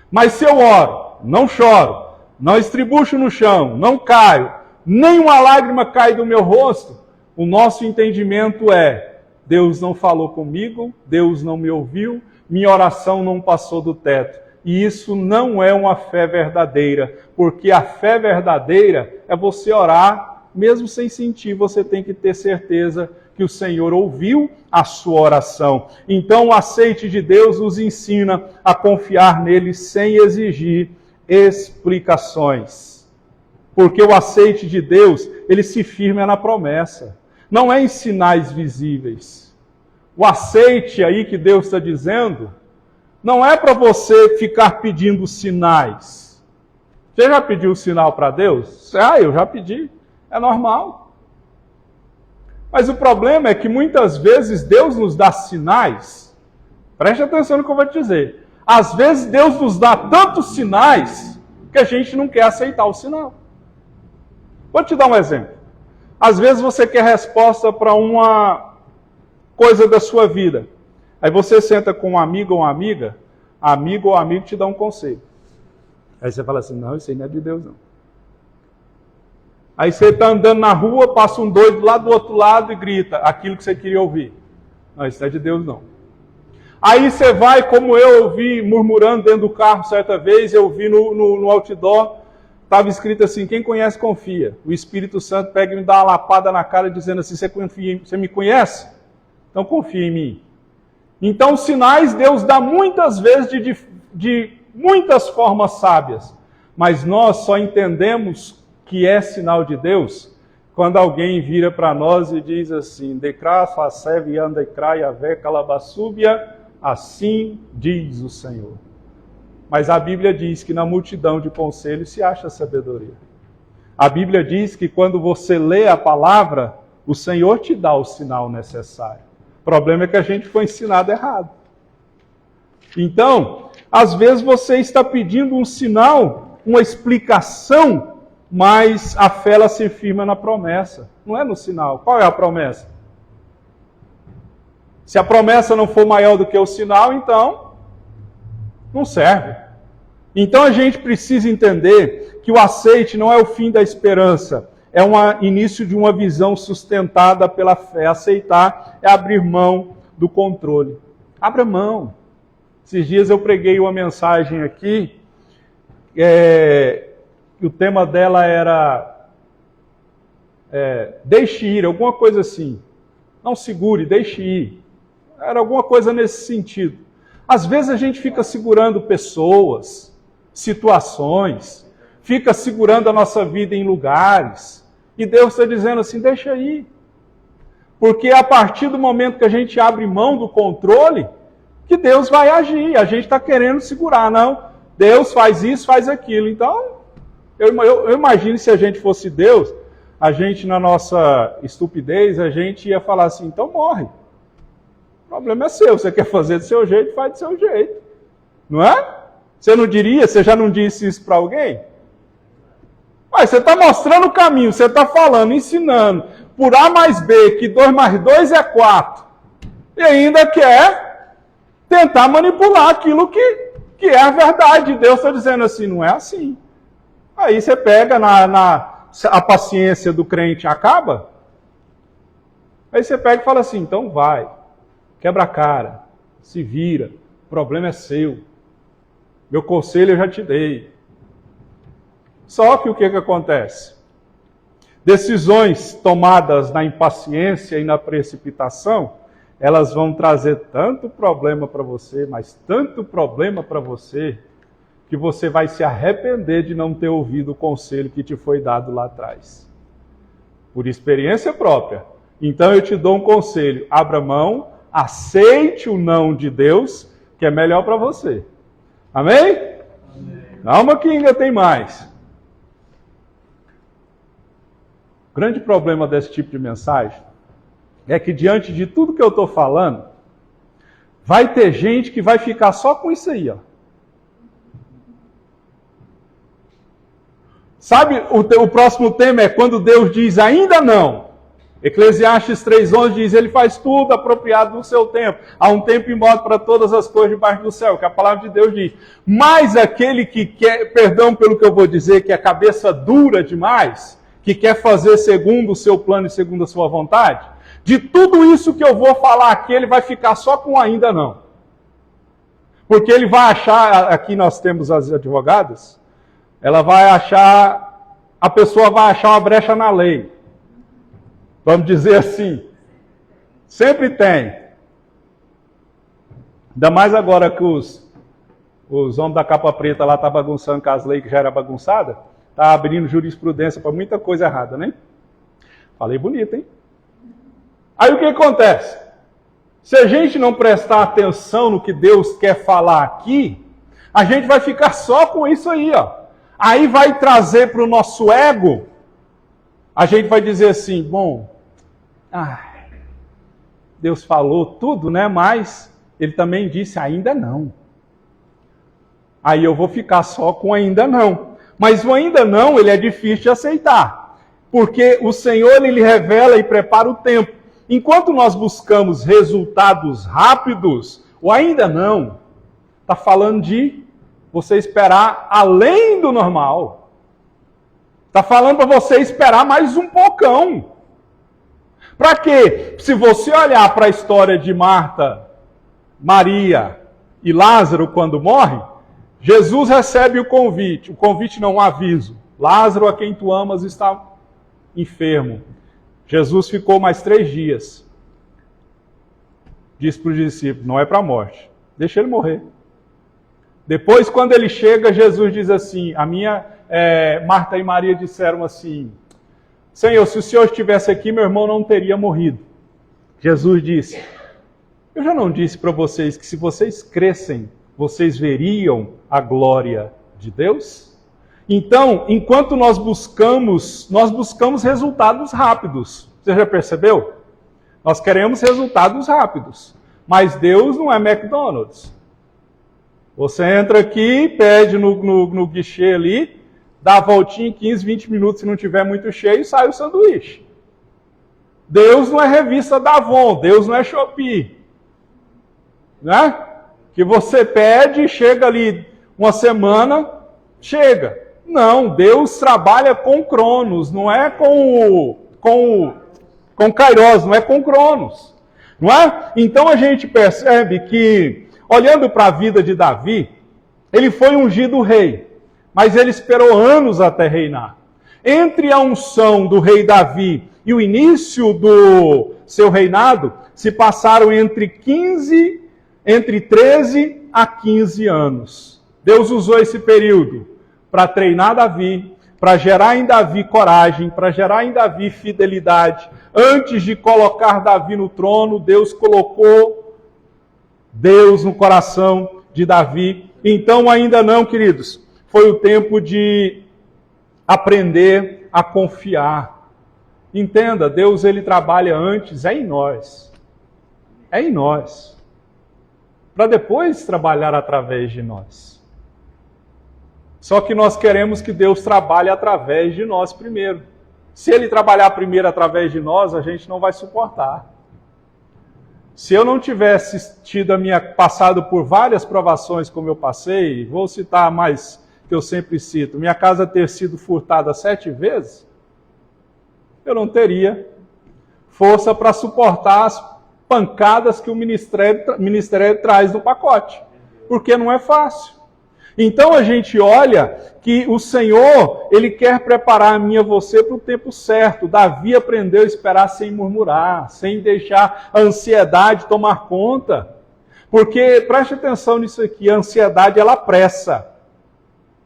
Mas se eu oro, não choro, não estribucho no chão, não caio, nem uma lágrima cai do meu rosto, O nosso entendimento é: Deus não falou comigo, Deus não me ouviu, minha oração não passou do teto. E isso não é uma fé verdadeira, porque a fé verdadeira é você orar, mesmo sem sentir, você tem que ter certeza que o Senhor ouviu a sua oração. Então o aceite de Deus nos ensina a confiar nele sem exigir explicações. Porque o aceite de Deus, ele se firma na promessa, não é em sinais visíveis. O aceite aí que Deus está dizendo, não é para você ficar pedindo sinais. Você já pediu sinal para Deus? Eu já pedi. É normal. Mas o problema é que muitas vezes Deus nos dá sinais. Preste atenção no que eu vou te dizer. Às vezes Deus nos dá tantos sinais que a gente não quer aceitar o sinal. Vou te dar um exemplo. Às vezes você quer resposta para uma coisa da sua vida. Aí você senta com um amigo ou uma amiga, amigo ou amigo te dá um conselho. Aí você fala assim: não, isso aí não é de Deus não. Aí você está andando na rua, passa um doido lá do outro lado e grita aquilo que você queria ouvir. Não, isso não é de Deus não. Aí você vai, como eu ouvi murmurando dentro do carro certa vez, eu vi no outdoor, estava escrito assim: quem conhece confia. O Espírito Santo pega e me dá uma lapada na cara dizendo assim: você me conhece? Então confia em mim. Então sinais Deus dá muitas vezes de muitas formas sábias, mas nós só entendemos que é sinal de Deus quando alguém vira para nós e diz assim: assim diz o Senhor. Mas a Bíblia diz que na multidão de conselhos se acha sabedoria. A Bíblia diz que quando você lê a palavra, o Senhor te dá o sinal necessário. O problema é que a gente foi ensinado errado. Então, às vezes você está pedindo um sinal, uma explicação, mas a fé ela se firma na promessa, não é no sinal. Qual é a promessa? Se a promessa não for maior do que o sinal, então não serve. Então a gente precisa entender que o aceite não é o fim da esperança, é o início de uma visão sustentada pela fé. Aceitar é abrir mão do controle. Abra mão. Esses dias eu preguei uma mensagem aqui, o tema dela era deixe ir, alguma coisa assim. Não segure, deixe ir. Era alguma coisa nesse sentido. Às vezes a gente fica segurando pessoas, situações, fica segurando a nossa vida em lugares, e Deus está dizendo assim: deixa ir. Porque é a partir do momento que a gente abre mão do controle, que Deus vai agir. A gente está querendo segurar, não. Deus faz isso, faz aquilo. Então, eu imagino se a gente fosse Deus, a gente na nossa estupidez, a gente ia falar assim: então morre. O problema é seu, você quer fazer do seu jeito, faz do seu jeito. Não é? Você não diria, você já não disse isso para alguém? Mas você está mostrando o caminho, você está falando, ensinando, por A mais B, que 2 mais 2 é 4. E ainda quer tentar manipular aquilo que é a verdade. Deus está dizendo assim: não é assim. Aí você pega a paciência do crente acaba. Aí você pega e fala assim: então vai, quebra a cara, se vira, o problema é seu. Meu conselho eu já te dei. Só que o que acontece? Decisões tomadas na impaciência e na precipitação, elas vão trazer tanto problema para você, mas tanto problema para você, que você vai se arrepender de não ter ouvido o conselho que te foi dado lá atrás. Por experiência própria. Então eu te dou um conselho: abra mão, aceite o não de Deus, que é melhor para você. Amém? Amém. Calma que ainda tem mais. O grande problema desse tipo de mensagem é que diante de tudo que eu estou falando, vai ter gente que vai ficar só com isso aí, ó. Sabe, o próximo tema é quando Deus diz ainda não. Eclesiastes 3:11 diz: ele faz tudo apropriado no seu tempo. Há um tempo e modo para todas as coisas debaixo do céu, que a palavra de Deus diz. Mas aquele que quer, perdão pelo que eu vou dizer, que é cabeça dura demais, que quer fazer segundo o seu plano e segundo a sua vontade, de tudo isso que eu vou falar aqui, ele vai ficar só com ainda não. Porque ele vai achar, aqui nós temos as advogadas, ela vai achar, a pessoa vai achar uma brecha na lei. Vamos dizer assim, sempre tem. Ainda mais agora que os homens da capa preta lá estão bagunçando com as leis que já era bagunçada, está abrindo jurisprudência para muita coisa errada, né? Falei bonito, hein? Aí o que acontece? Se a gente não prestar atenção no que Deus quer falar aqui, a gente vai ficar só com isso aí, ó. Aí vai trazer para o nosso ego, a gente vai dizer assim, bom, Deus falou tudo, né? Mas Ele também disse ainda não. Aí eu vou ficar só com ainda não. Mas o ainda não, ele é difícil de aceitar. Porque o Senhor, Ele revela e prepara o tempo. Enquanto nós buscamos resultados rápidos, o ainda não está falando de você esperar além do normal. Está falando para você esperar mais um pocão. Para quê? Se você olhar para a história de Marta, Maria e Lázaro quando morre, Jesus recebe o convite não, um aviso. Lázaro, a quem tu amas, está enfermo. Jesus ficou mais 3 dias. Disse para os discípulos, não é para a morte, deixa ele morrer. Depois, quando ele chega, Jesus diz assim, Marta e Maria disseram assim, Senhor, se o Senhor estivesse aqui, meu irmão não teria morrido. Jesus disse, eu já não disse para vocês que se vocês crescem, vocês veriam a glória de Deus? Então, enquanto nós buscamos resultados rápidos. Você já percebeu? Nós queremos resultados rápidos. Mas Deus não é McDonald's. Você entra aqui, pede no guichê ali, dá a voltinha em 15, 20 minutos, se não tiver muito cheio, sai o sanduíche. Deus não é revista da Avon, Deus não é Shopee. Né? Que você pede, chega ali uma semana, chega. Não, Deus trabalha com Cronos, não é com Kairos, não é com Cronos. Não é? Então a gente percebe que, olhando para a vida de Davi, ele foi ungido rei, mas ele esperou anos até reinar. Entre a unção do rei Davi e o início do seu reinado, se passaram entre 13 a 15 anos. Deus usou esse período para treinar Davi, para gerar em Davi coragem, para gerar em Davi fidelidade. Antes de colocar Davi no trono, Deus colocou Deus no coração de Davi. Então, ainda não, queridos, foi o tempo de aprender a confiar. Entenda, Deus ele trabalha antes, é em nós. É em nós. Para depois trabalhar através de nós. Só que nós queremos que Deus trabalhe através de nós primeiro. Se Ele trabalhar primeiro através de nós, a gente não vai suportar. Se eu não tivesse passado por várias provações como eu passei, vou citar mais que eu sempre cito, minha casa ter sido furtada 7 vezes, eu não teria força para suportar as pancadas que o ministério traz no pacote. Porque não é fácil. Então a gente olha que o Senhor, Ele quer preparar a mim e a você para o tempo certo. Davi aprendeu a esperar sem murmurar, sem deixar a ansiedade tomar conta. Porque, preste atenção nisso aqui, a ansiedade ela apressa.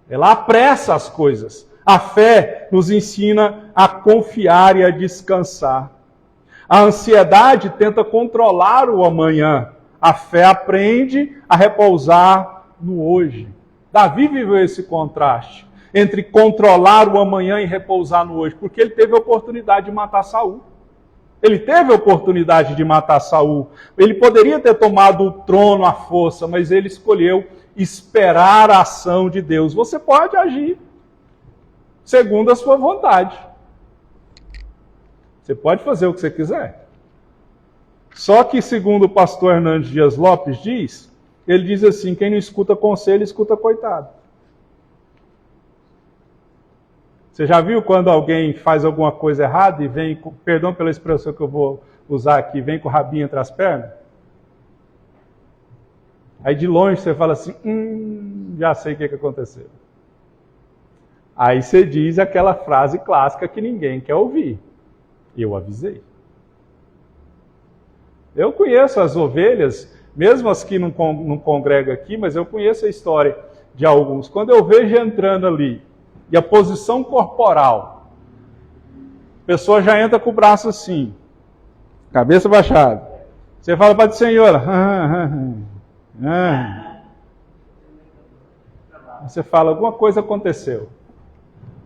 Ela apressa as coisas. A fé nos ensina a confiar e a descansar. A ansiedade tenta controlar o amanhã. A fé aprende a repousar no hoje. Davi viveu esse contraste entre controlar o amanhã e repousar no hoje, porque ele teve a oportunidade de matar Saul. Ele teve a oportunidade de matar Saul. Ele poderia ter tomado o trono à força, mas ele escolheu esperar a ação de Deus. Você pode agir segundo a sua vontade. Você pode fazer o que você quiser. Só que, segundo o pastor Hernandes Dias Lopes diz, ele diz assim, quem não escuta conselho, escuta coitado. Você já viu quando alguém faz alguma coisa errada e vem, perdão pela expressão que eu vou usar aqui, vem com o rabinho entre as pernas? Aí de longe você fala assim, já sei o que aconteceu. Aí você diz aquela frase clássica que ninguém quer ouvir. Eu avisei. Eu conheço as ovelhas, mesmo as que não congregam aqui, mas eu conheço a história de alguns. Quando eu vejo entrando ali, e a posição corporal, a pessoa já entra com o braço assim, cabeça baixada. Você fala para a senhora, você fala, alguma coisa aconteceu.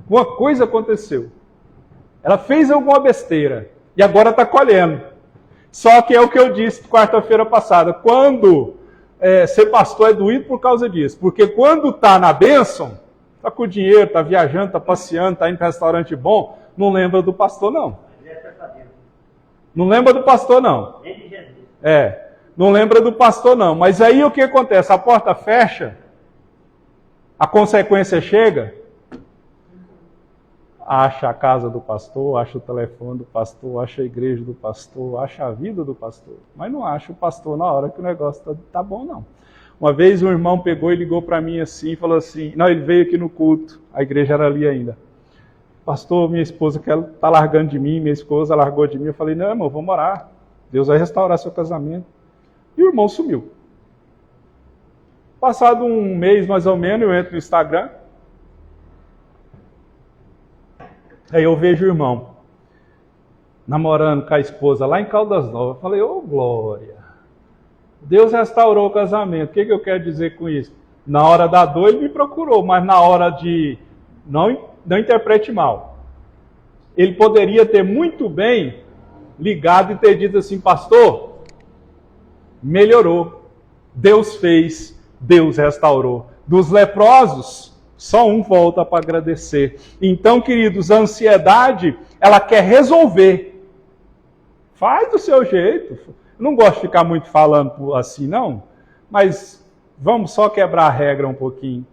Alguma coisa aconteceu. Ela fez alguma besteira e agora está colhendo. Só que é o que eu disse quarta-feira passada. Quando ser pastor é doído por causa disso. Porque quando está na bênção, está com dinheiro, está viajando, está passeando, está indo para restaurante bom, não lembra do pastor não. Não lembra do pastor não. Não lembra do pastor não. Mas aí o que acontece? A porta fecha, a consequência chega, acha a casa do pastor, acha o telefone do pastor, acha a igreja do pastor, acha a vida do pastor. Mas não acha o pastor na hora que o negócio tá bom, não. Uma vez um irmão pegou e ligou para mim assim, e falou assim, não, ele veio aqui no culto, a igreja era ali ainda. Pastor, minha esposa tá largando de mim, minha esposa largou de mim. Eu falei, não, irmão, vamos orar. Deus vai restaurar seu casamento. E o irmão sumiu. Passado um mês mais ou menos, eu entro no Instagram. Aí eu vejo o irmão namorando com a esposa lá em Caldas Novas. Eu falei, ô glória, Deus restaurou o casamento. O que eu quero dizer com isso? Na hora da dor ele me procurou, mas na hora de... Não interprete mal. Ele poderia ter muito bem ligado e ter dito assim, pastor, melhorou, Deus fez, Deus restaurou. Dos leprosos, só um volta para agradecer. Então, queridos, a ansiedade, ela quer resolver. Faz do seu jeito. Eu não gosto de ficar muito falando assim, não. Mas vamos só quebrar a regra um pouquinho.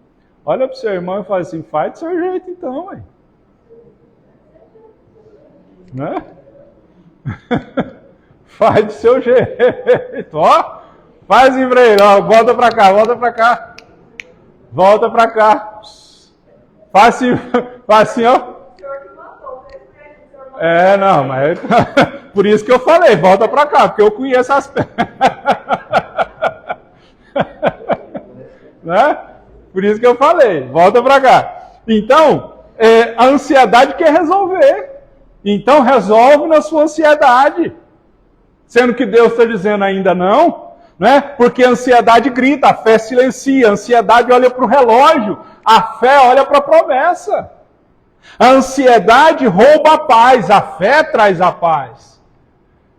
Olha para o seu irmão e fala assim, faz do seu jeito então, ué. Né? Faz do seu jeito. Ó, faz embreirão, volta para cá, volta para cá. Volta para cá. Faz assim, ó. Não, mas por isso que eu falei, volta para cá, porque eu conheço as pernas. Né? Por isso que eu falei, volta para cá. Então, a ansiedade quer resolver. Então, resolve na sua ansiedade. Sendo que Deus está dizendo ainda não, né? Porque a ansiedade grita, a fé silencia, a ansiedade olha para o relógio, a fé olha para a promessa. A ansiedade rouba a paz, a fé traz a paz.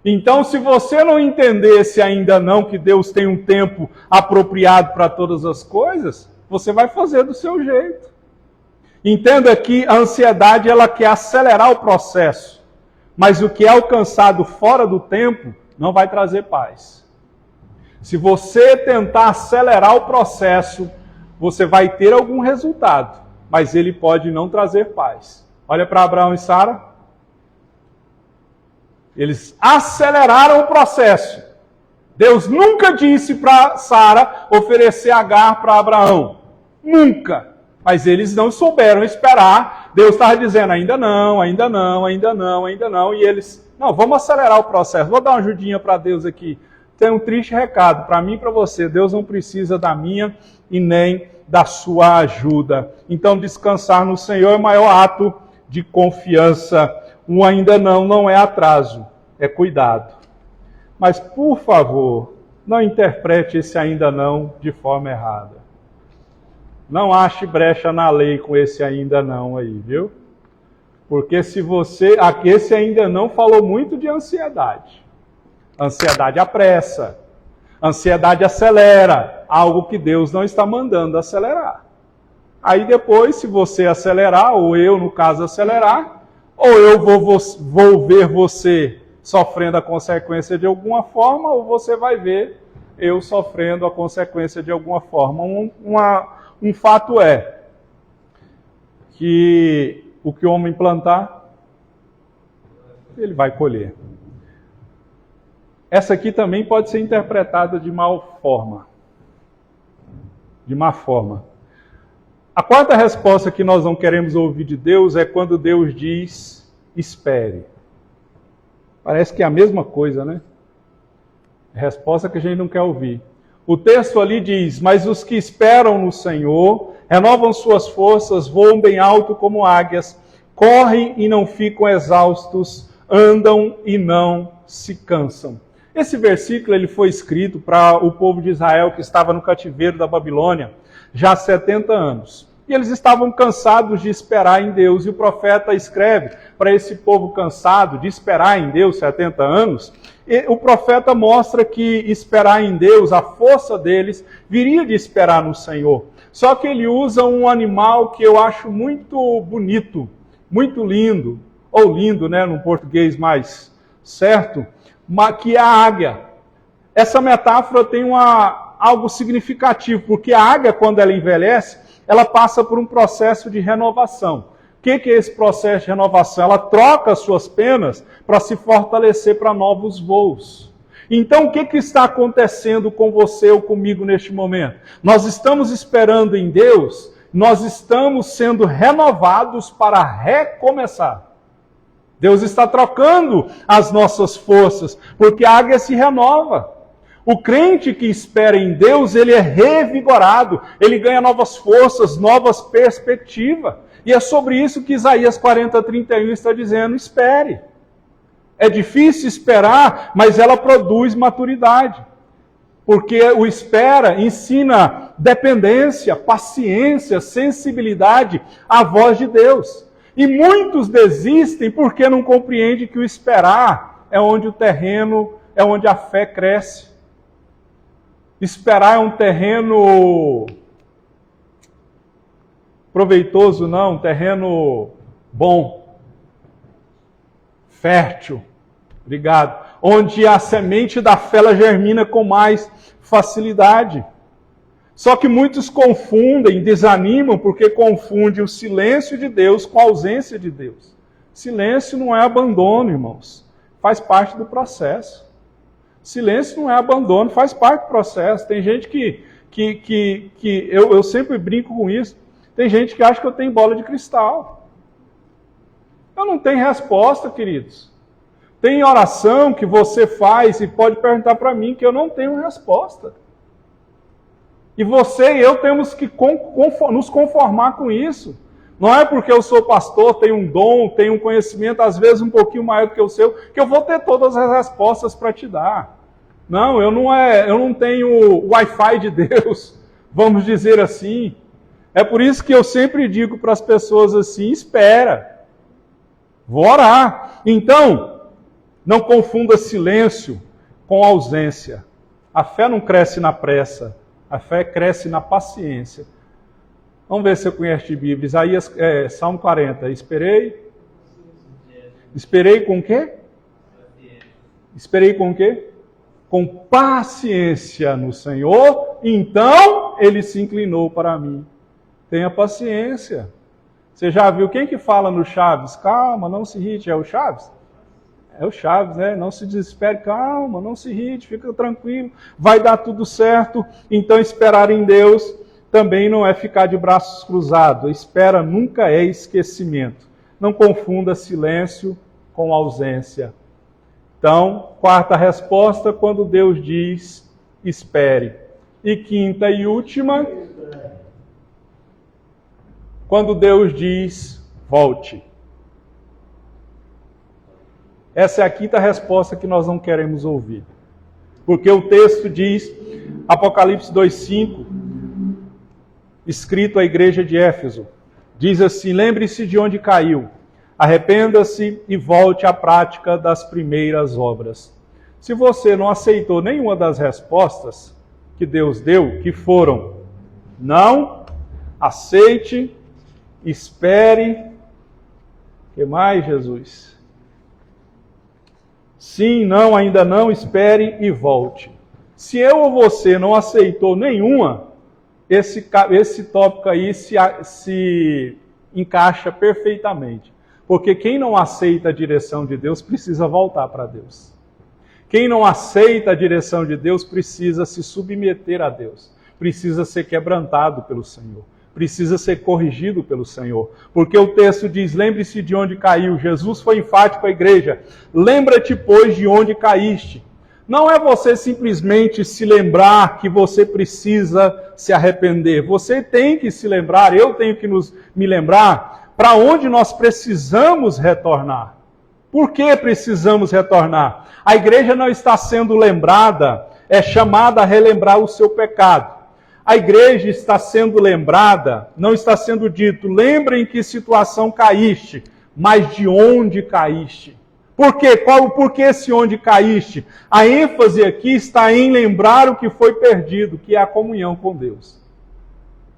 Então, se você não entendesse ainda não que Deus tem um tempo apropriado para todas as coisas, você vai fazer do seu jeito. Entenda que a ansiedade ela quer acelerar o processo, mas o que é alcançado fora do tempo não vai trazer paz. Se você tentar acelerar o processo, você vai ter algum resultado, mas ele pode não trazer paz. Olha para Abraão e Sara. Eles aceleraram o processo. Deus nunca disse para Sara oferecer Agar para Abraão. Nunca. Mas eles não souberam esperar. Deus estava dizendo, ainda não, ainda não, ainda não, ainda não. E eles, não, vamos acelerar o processo. Vou dar uma ajudinha para Deus aqui. Tem um triste recado para mim e para você. Deus não precisa da minha e nem da sua ajuda. Então, descansar no Senhor é o maior ato de confiança. Um ainda não é atraso, é cuidado. Mas, por favor, não interprete esse ainda não de forma errada. Não ache brecha na lei com esse ainda não aí, viu? Porque se você... Esse ainda não falou muito de ansiedade. Ansiedade apressa. Ansiedade acelera. Algo que Deus não está mandando acelerar. Aí depois, se você acelerar, ou eu, no caso, acelerar, ou eu vou ver você sofrendo a consequência de alguma forma, ou você vai ver eu sofrendo a consequência de alguma forma. Um fato é que o que o homem plantar, ele vai colher. Essa aqui também pode ser interpretada de má forma. De má forma. A quarta resposta que nós não queremos ouvir de Deus é quando Deus diz, espere. Parece que é a mesma coisa, né? Resposta que a gente não quer ouvir. O texto ali diz, mas os que esperam no Senhor, renovam suas forças, voam bem alto como águias, correm e não ficam exaustos, andam e não se cansam. Esse versículo ele foi escrito para o povo de Israel que estava no cativeiro da Babilônia já há 70 anos. E eles estavam cansados de esperar em Deus. E o profeta escreve para esse povo cansado de esperar em Deus 70 anos. E o profeta mostra que esperar em Deus, a força deles, viria de esperar no Senhor. Só que ele usa um animal que eu acho muito bonito, muito lindo, ou lindo, né, no português mais certo, que é a águia. Essa metáfora tem algo significativo, porque a águia, quando ela envelhece, ela passa por um processo de renovação. O que é esse processo de renovação? Ela troca as suas penas para se fortalecer para novos voos. Então, o que está acontecendo com você ou comigo neste momento? Nós estamos esperando em Deus, nós estamos sendo renovados para recomeçar. Deus está trocando as nossas forças, porque a águia se renova. O crente que espera em Deus, ele é revigorado, ele ganha novas forças, novas perspectivas. E é sobre isso que Isaías 40:31 está dizendo, espere. É difícil esperar, mas ela produz maturidade. Porque o espera ensina dependência, paciência, sensibilidade à voz de Deus. E muitos desistem porque não compreendem que o esperar é onde o terreno, é onde a fé cresce. Esperar é um terreno proveitoso, não, um terreno bom, fértil, obrigado, onde a semente da fé ela germina com mais facilidade. Só que muitos confundem, desanimam, porque confundem o silêncio de Deus com a ausência de Deus. Silêncio não é abandono, irmãos. Faz parte do processo. Silêncio não é abandono, faz parte do processo. Tem gente eu sempre brinco com isso. Tem gente que acha que eu tenho bola de cristal. Eu não tenho resposta, queridos. Tem oração que você faz e pode perguntar para mim que eu não tenho resposta. E você e eu temos que nos conformar com isso. Não é porque eu sou pastor, tenho um dom, tenho um conhecimento, às vezes um pouquinho maior do que o seu, que eu vou ter todas as respostas para te dar. Não, eu não tenho o Wi-Fi de Deus, vamos dizer assim. É por isso que eu sempre digo para as pessoas assim, espera, vou orar. Então, não confunda silêncio com ausência. A fé não cresce na pressa. A fé cresce na paciência. Vamos ver se eu conheço de Bíblia. Salmo 40. Esperei com o quê? Esperei com o quê? Com paciência no Senhor, então Ele se inclinou para mim. Tenha paciência. Você já viu quem que fala no Chaves? Calma, não se irrite. É o Chaves? É o Chaves, né? Não se desespere, calma, não se irrite, fica tranquilo, vai dar tudo certo. Então esperar em Deus também não é ficar de braços cruzados. Espera nunca é esquecimento. Não confunda silêncio com ausência. Então, quarta resposta, quando Deus diz, espere. E quinta e última, quando Deus diz, volte. Essa é a quinta resposta que nós não queremos ouvir. Porque o texto diz, Apocalipse 2:5, escrito à igreja de Éfeso, diz assim, lembre-se de onde caiu, arrependa-se e volte à prática das primeiras obras. Se você não aceitou nenhuma das respostas que Deus deu, que foram, não, aceite, espere, o que mais, Jesus? Sim, não, ainda não, espere e volte. Se eu ou você não aceitou nenhuma, esse tópico aí se encaixa perfeitamente. Porque quem não aceita a direção de Deus precisa voltar para Deus. Quem não aceita a direção de Deus precisa se submeter a Deus. Precisa ser quebrantado pelo Senhor. Precisa ser corrigido pelo Senhor. Porque o texto diz, lembre-se de onde caiu. Jesus foi enfático à igreja. Lembra-te, pois, de onde caíste. Não é você simplesmente se lembrar que você precisa se arrepender. Você tem que se lembrar, eu tenho que me lembrar para onde nós precisamos retornar. Por que precisamos retornar? A igreja não está sendo lembrada, é chamada a relembrar o seu pecado. A igreja está sendo lembrada, não está sendo dito, lembre em que situação caíste, mas de onde caíste. Por quê? Por que esse onde caíste? A ênfase aqui está em lembrar o que foi perdido, que é a comunhão com Deus.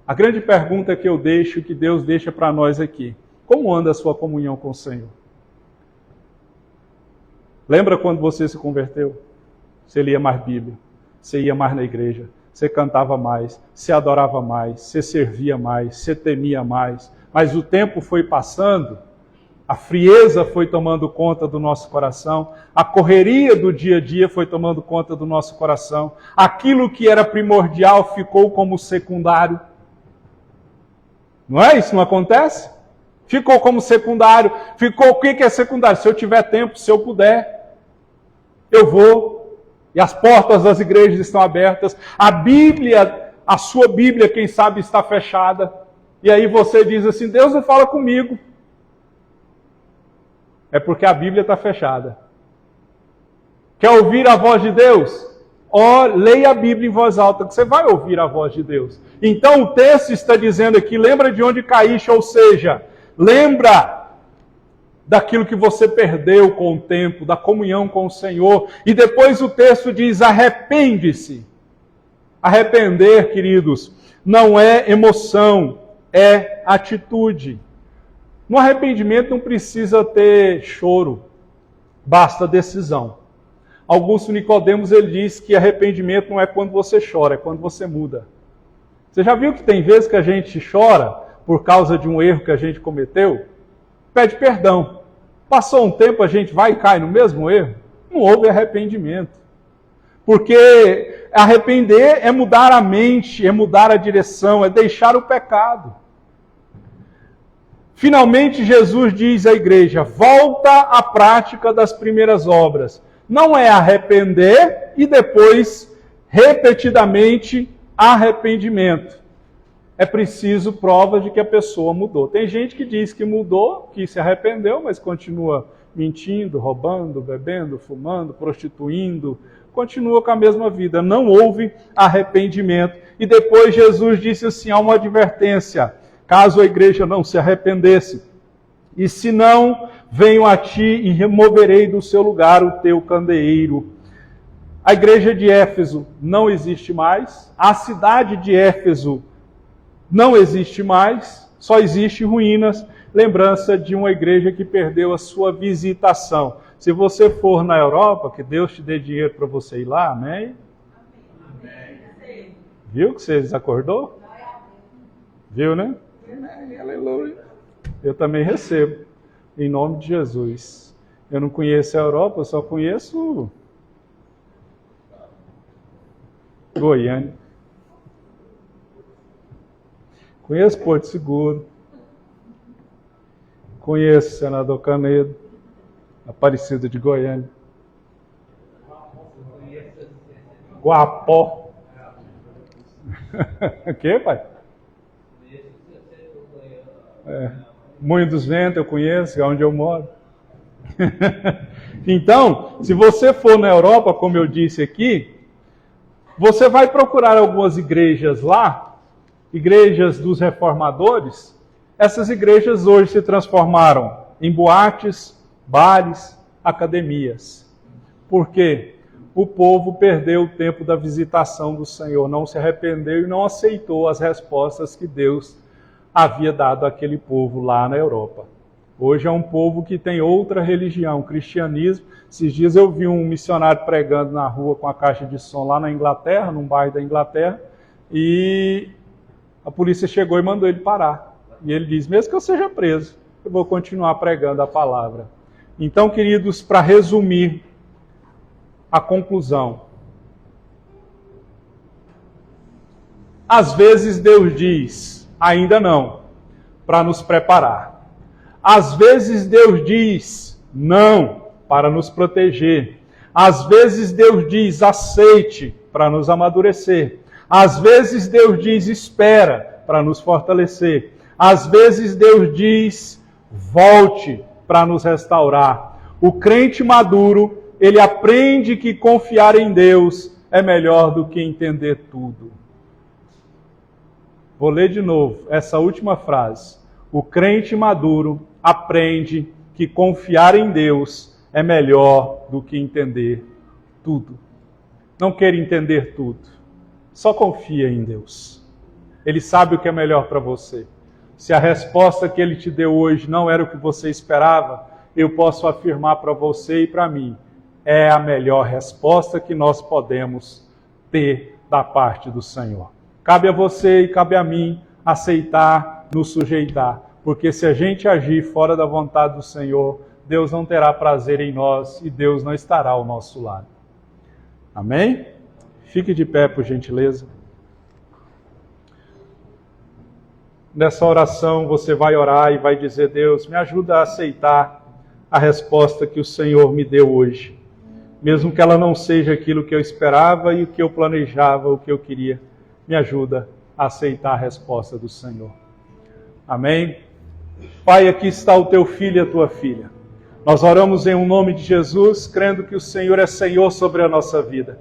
A grande pergunta que eu deixo, que Deus deixa para nós aqui, como anda a sua comunhão com o Senhor? Lembra quando você se converteu? Você lia mais Bíblia, você ia mais na igreja, você cantava mais, você adorava mais, você servia mais, você temia mais. Mas o tempo foi passando, a frieza foi tomando conta do nosso coração, a correria do dia a dia foi tomando conta do nosso coração, aquilo que era primordial ficou como secundário. Não é isso? Não acontece? Ficou como secundário. Ficou o que é secundário? Se eu tiver tempo, se eu puder, eu vou. E as portas das igrejas estão abertas. A Bíblia, a sua Bíblia, quem sabe, está fechada. E aí você diz assim, Deus não fala comigo. É porque a Bíblia está fechada. Quer ouvir a voz de Deus? Leia a Bíblia em voz alta, que você vai ouvir a voz de Deus. Então o texto está dizendo aqui, lembra de onde caíste, ou seja, lembra daquilo que você perdeu com o tempo, da comunhão com o Senhor. E depois o texto diz, arrepende-se. Arrepender, queridos, não é emoção, é atitude. No arrependimento não precisa ter choro, basta decisão. Augusto Nicodemos, ele diz que arrependimento não é quando você chora, é quando você muda. Você já viu que tem vezes que a gente chora por causa de um erro que a gente cometeu? Pede perdão. Passou um tempo, a gente vai e cai no mesmo erro? Não houve arrependimento. Porque arrepender é mudar a mente, é mudar a direção, é deixar o pecado. Finalmente, Jesus diz à igreja, volta à prática das primeiras obras. Não é arrepender e depois, repetidamente, arrependimento. É preciso prova de que a pessoa mudou. Tem gente que diz que mudou, que se arrependeu, mas continua mentindo, roubando, bebendo, fumando, prostituindo, continua com a mesma vida. Não houve arrependimento. E depois Jesus disse assim, há uma advertência, caso a igreja não se arrependesse. E se não, venho a ti e removerei do seu lugar o teu candeeiro. A igreja de Éfeso não existe mais. A cidade de Éfeso não existe mais. Só existe ruínas. Lembrança de uma igreja que perdeu a sua visitação. Se você for na Europa, que Deus te dê dinheiro para você ir lá, amém? Amém. Viu que você desacordou? Viu, né? Amém, aleluia. Eu também recebo, em nome de Jesus. Eu não conheço a Europa, eu só conheço Goiânia. Conheço Porto Seguro. Conheço Senador Canedo, Aparecida de Goiânia. Guapó. O que, pai? Moinho dos Ventos eu conheço, é onde eu moro. Então, se você for na Europa, como eu disse aqui, você vai procurar algumas igrejas lá, igrejas dos reformadores. Essas igrejas hoje se transformaram em boates, bares, academias. Por quê? O povo perdeu o tempo da visitação do Senhor, não se arrependeu e não aceitou as respostas que Deus havia dado àquele povo lá na Europa. Hoje é um povo que tem outra religião, cristianismo. Esses dias eu vi um missionário pregando na rua com a caixa de som lá na Inglaterra, num bairro da Inglaterra, e a polícia chegou e mandou ele parar. E ele diz, mesmo que eu seja preso, eu vou continuar pregando a palavra. Então, queridos, para resumir a conclusão. Às vezes Deus diz, ainda não, para nos preparar. Às vezes Deus diz, não, para nos proteger. Às vezes Deus diz, aceite, para nos amadurecer. Às vezes Deus diz, espera, para nos fortalecer. Às vezes Deus diz, volte, para nos restaurar. O crente maduro, ele aprende que confiar em Deus é melhor do que entender tudo. Vou ler de novo essa última frase. O crente maduro aprende que confiar em Deus é melhor do que entender tudo. Não queira entender tudo. Só confia em Deus. Ele sabe o que é melhor para você. Se a resposta que Ele te deu hoje não era o que você esperava, eu posso afirmar para você e para mim, é a melhor resposta que nós podemos ter da parte do Senhor. Cabe a você e cabe a mim aceitar, nos sujeitar, porque se a gente agir fora da vontade do Senhor, Deus não terá prazer em nós e Deus não estará ao nosso lado. Amém? Fique de pé, por gentileza. Nessa oração você vai orar e vai dizer, Deus, me ajuda a aceitar a resposta que o Senhor me deu hoje. Mesmo que ela não seja aquilo que eu esperava e o que eu planejava, o que eu queria. Me ajuda a aceitar a resposta do Senhor. Amém? Pai, aqui está o teu filho e a tua filha. Nós oramos em nome de Jesus, crendo que o Senhor é Senhor sobre a nossa vida.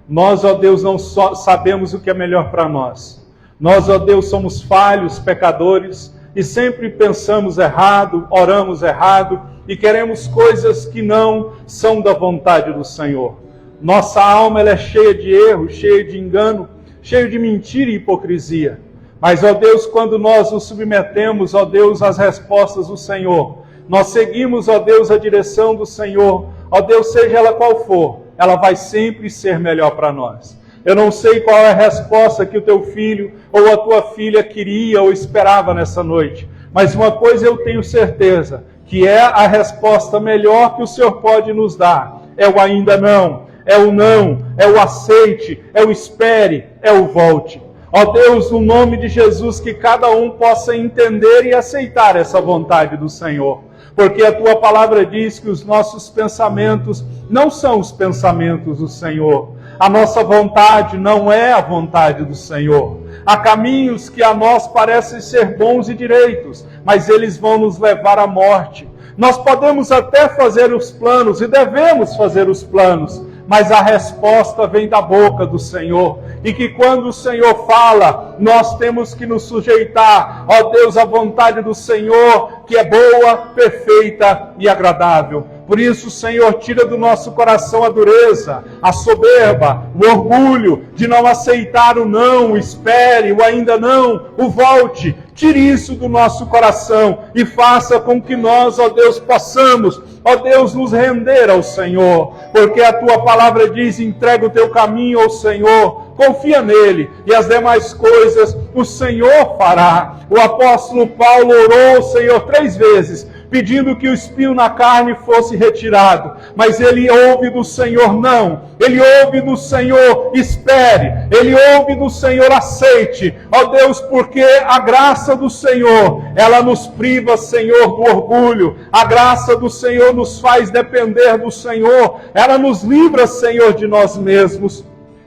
Nós, ó Deus, não só sabemos o que é melhor para nós. Nós, ó Deus, somos falhos, pecadores, e sempre pensamos errado, oramos errado, e queremos coisas que não são da vontade do Senhor. Nossa alma ela é cheia de erro, cheia de engano, cheia de mentira e hipocrisia. Mas, ó Deus, quando nós nos submetemos, ó Deus, às respostas do Senhor, nós seguimos, ó Deus, a direção do Senhor, ó Deus, seja ela qual for, ela vai sempre ser melhor para nós. Eu não sei qual é a resposta que o teu filho ou a tua filha queria ou esperava nessa noite, mas uma coisa eu tenho certeza, que é a resposta melhor que o Senhor pode nos dar. É o ainda não, é o aceite, é o espere, é o volte. Ó Deus, no nome de Jesus, que cada um possa entender e aceitar essa vontade do Senhor. Porque a tua palavra diz que os nossos pensamentos não são os pensamentos do Senhor. A nossa vontade não é a vontade do Senhor. Há caminhos que a nós parecem ser bons e direitos, mas eles vão nos levar à morte. Nós podemos até fazer os planos e devemos fazer os planos, mas a resposta vem da boca do Senhor. E que quando o Senhor fala, nós temos que nos sujeitar, ó Deus, à vontade do Senhor, que é boa, perfeita e agradável. Por isso, Senhor, tira do nosso coração a dureza, a soberba, o orgulho de não aceitar o não, o espere, o ainda não, o volte. Tire isso do nosso coração e faça com que nós, ó Deus, possamos, ó Deus, nos render ao Senhor. Porque a tua palavra diz, entrega o teu caminho ao Senhor, confia nele e as demais coisas o Senhor fará. O apóstolo Paulo orou ao Senhor 3 vezes, pedindo que o espinho na carne fosse retirado. Mas ele ouve do Senhor não. Ele ouve do Senhor espere. Ele ouve do Senhor aceite. Ó Deus, porque a graça do Senhor, ela nos priva, Senhor, do orgulho. A graça do Senhor nos faz depender do Senhor. Ela nos livra, Senhor, de nós mesmos.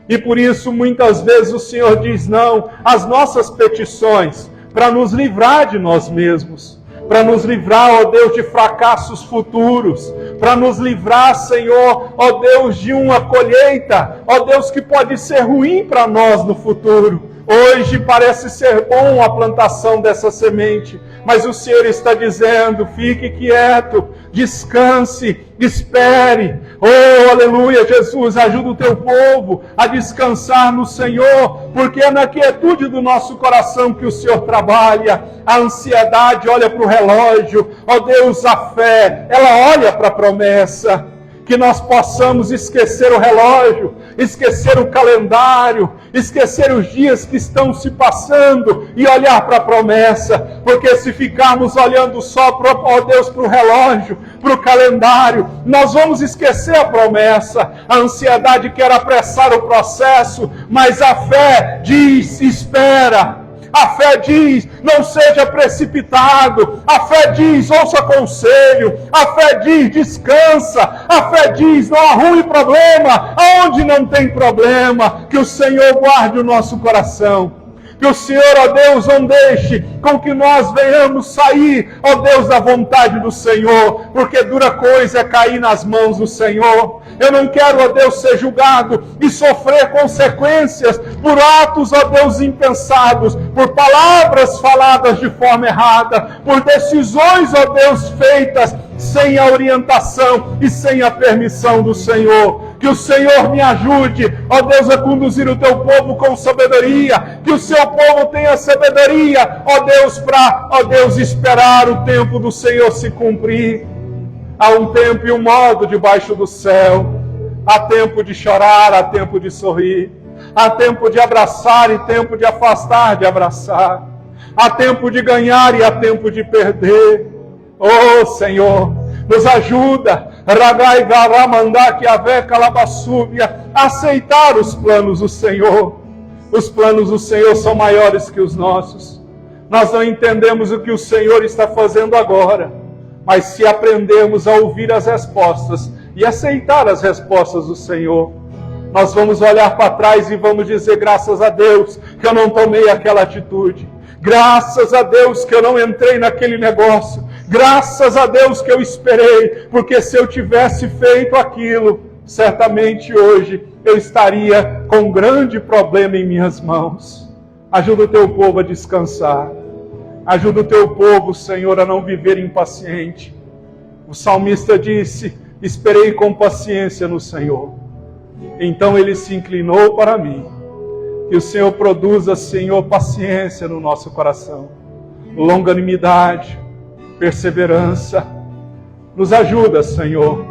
E por isso, muitas vezes, o Senhor diz não às nossas petições, para nos livrar de nós mesmos. Para nos livrar, ó Deus, de fracassos futuros, para nos livrar, Senhor, ó Deus, de uma colheita, ó Deus, que pode ser ruim para nós no futuro. Hoje parece ser bom a plantação dessa semente, mas o Senhor está dizendo, fique quieto, descanse, espere. Oh, aleluia, Jesus, ajuda o teu povo a descansar no Senhor, porque é na quietude do nosso coração que o Senhor trabalha. A ansiedade olha para o relógio, ó Deus, a fé, ela olha para a promessa. Que nós possamos esquecer o relógio, esquecer o calendário, esquecer os dias que estão se passando e olhar para a promessa, porque se ficarmos olhando só, ó Deus, para o relógio, para o calendário, nós vamos esquecer a promessa. A ansiedade quer apressar o processo, mas a fé diz: espera. A fé diz: não seja precipitado. A fé diz: ouça conselho. A fé diz: descansa. A fé diz: não arrume problema aonde não tem problema. Que o Senhor guarde o nosso coração. Que o Senhor, ó Deus, não deixe com que nós venhamos sair, ó Deus, da vontade do Senhor, porque dura coisa é cair nas mãos do Senhor. Eu não quero, ó Deus, ser julgado e sofrer consequências por atos, ó Deus, impensados, por palavras faladas de forma errada, por decisões, ó Deus, feitas sem a orientação e sem a permissão do Senhor. Que o Senhor me ajude, ó Deus, a conduzir o teu povo com sabedoria. Que o seu povo tenha sabedoria, ó Deus, para, ó Deus, esperar o tempo do Senhor se cumprir. Há um tempo e um modo debaixo do céu. Há tempo de chorar, há tempo de sorrir. Há tempo de abraçar e tempo de afastar de abraçar. Há tempo de ganhar e há tempo de perder. Oh Senhor, nos ajuda, Ragai Garamandá, que Ave Calabassúbia, a aceitar os planos do Senhor. Os planos do Senhor são maiores que os nossos. Nós não entendemos o que o Senhor está fazendo agora, mas se aprendermos a ouvir as respostas e aceitar as respostas do Senhor, nós vamos olhar para trás e vamos dizer: graças a Deus que eu não tomei aquela atitude. Graças a Deus que eu não entrei naquele negócio. Graças a Deus que eu esperei, porque se eu tivesse feito aquilo, certamente hoje eu estaria com um grande problema em minhas mãos. Ajuda o teu povo a descansar. Ajuda o teu povo, Senhor, a não viver impaciente. O salmista disse: esperei com paciência no Senhor. Então ele se inclinou para mim. Que o Senhor produza, Senhor, paciência no nosso coração, longanimidade, perseverança. Nos ajuda, Senhor.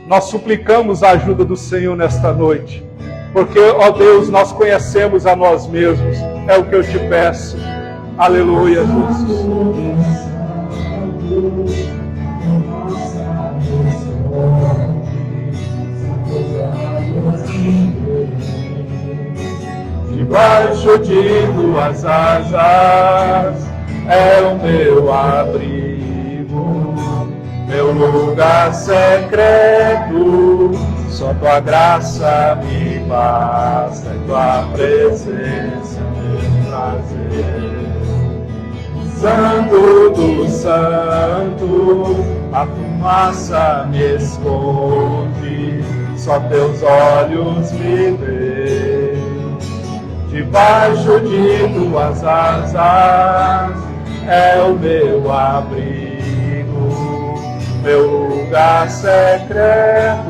Nós suplicamos a ajuda do Senhor nesta noite, porque, ó Deus, nós conhecemos a nós mesmos. É o que eu te peço. Aleluia, Jesus. Debaixo de tuas asas é o meu abrigo, meu lugar secreto. Só tua graça me basta, e tua presença meu prazer. Santo do santo, a fumaça me esconde, só teus olhos me veem. Debaixo de tuas asas é o meu abrigo, meu lugar secreto.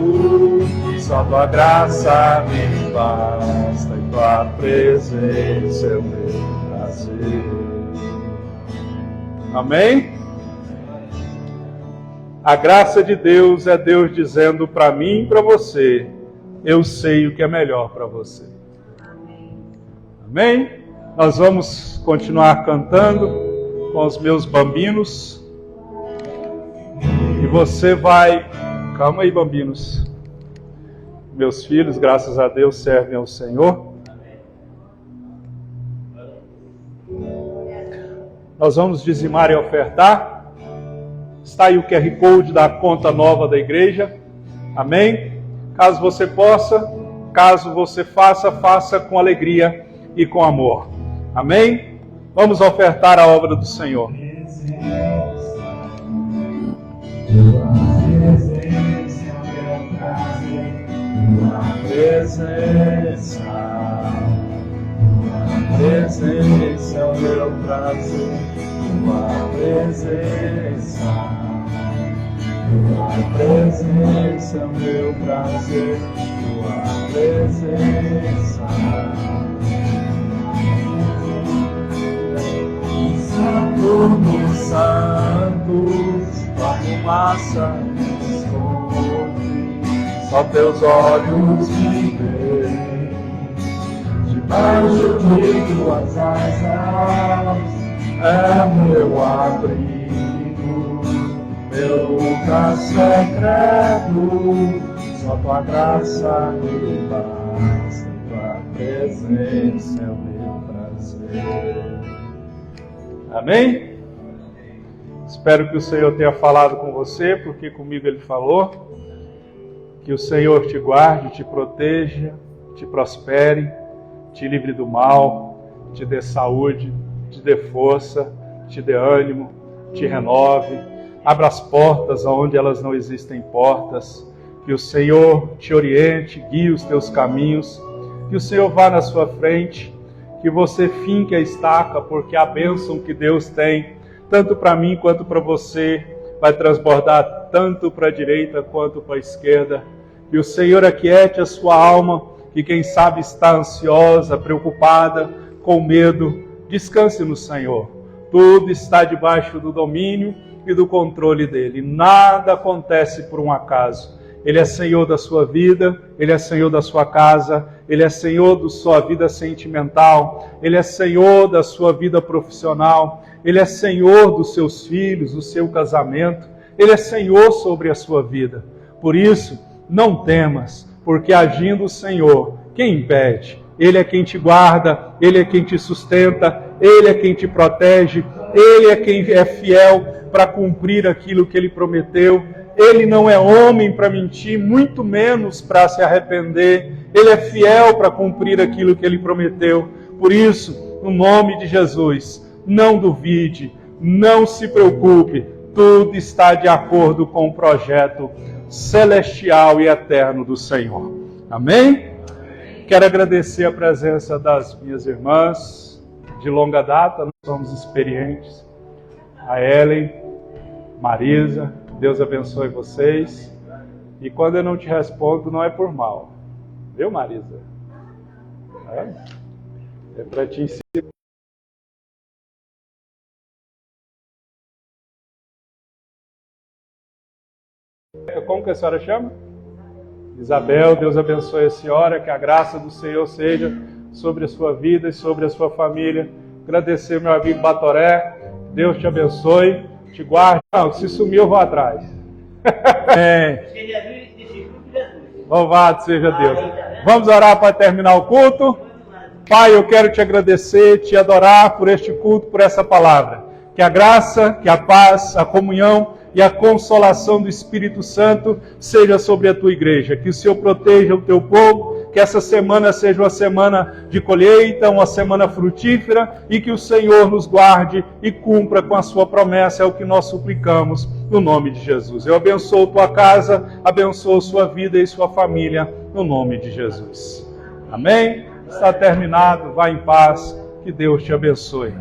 Só tua graça me basta, e tua presença é o meu prazer. Amém? A graça de Deus é Deus dizendo para mim e para você: eu sei o que é melhor para você. Amém? Nós vamos continuar cantando com os meus bambinos. E você vai... Calma aí, bambinos. Meus filhos, graças a Deus, servem ao Senhor. Nós vamos dizimar e ofertar. Está aí o QR Code da conta nova da igreja. Amém? Caso você possa, caso você faça com alegria e com amor. Amém? Vamos ofertar a obra do Senhor. Presença é o meu prazer, tua presença. Tua presença é o meu prazer, tua presença. Santo dos santos, tua fumaça me esconde, só teus olhos me veem. Anjo de tuas asas é meu abrigo, meu lugar secreto, só tua graça me basta, tua presença é o meu prazer. Amém? Espero que o Senhor tenha falado com você, porque comigo Ele falou. Que o Senhor te guarde, te proteja, te prospere, te livre do mal, te dê saúde, te dê força, te dê ânimo, te renove, abra as portas onde elas não existem portas, que o Senhor te oriente, guie os teus caminhos, que o Senhor vá na sua frente, que você finque a estaca, porque a bênção que Deus tem, tanto para mim quanto para você, vai transbordar tanto para a direita quanto para a esquerda. Que o Senhor aquiete a sua alma, que quem sabe está ansiosa, preocupada, com medo, descanse no Senhor. Tudo está debaixo do domínio e do controle dele. Nada acontece por um acaso. Ele é Senhor da sua vida, Ele é Senhor da sua casa, Ele é Senhor da sua vida sentimental, Ele é Senhor da sua vida profissional, Ele é Senhor dos seus filhos, do seu casamento, Ele é Senhor sobre a sua vida. Por isso, não temas, porque agindo o Senhor, quem impede? Ele é quem te guarda, Ele é quem te sustenta, Ele é quem te protege, Ele é quem é fiel para cumprir aquilo que Ele prometeu. Ele não é homem para mentir, muito menos para se arrepender. Ele é fiel para cumprir aquilo que Ele prometeu. Por isso, no nome de Jesus, não duvide, não se preocupe. Tudo está de acordo com o projeto celestial e eterno do Senhor. Amém? Quero agradecer a presença das minhas irmãs de longa data, nós somos experientes. A Ellen, Marisa, Deus abençoe vocês. E quando eu não te respondo, não é por mal. Viu, Marisa? É para te ensinar. Como que a senhora chama? Isabel, Deus abençoe a senhora, que a graça do Senhor seja sobre a sua vida e sobre a sua família. Agradecer meu amigo Batoré, Deus te abençoe, te guarde. Não, se sumir eu vou atrás. Louvado seja Deus. Vamos orar para terminar o culto. Pai, eu quero te agradecer, te adorar por este culto, por essa palavra. Que a graça, que a paz, a comunhão e a consolação do Espírito Santo seja sobre a tua igreja. Que o Senhor proteja o teu povo, que essa semana seja uma semana de colheita, uma semana frutífera, e que o Senhor nos guarde e cumpra com a sua promessa, é o que nós suplicamos no nome de Jesus. Eu abençoo tua casa, abençoo sua vida e sua família, no nome de Jesus. Amém? Está terminado, vá em paz, que Deus te abençoe.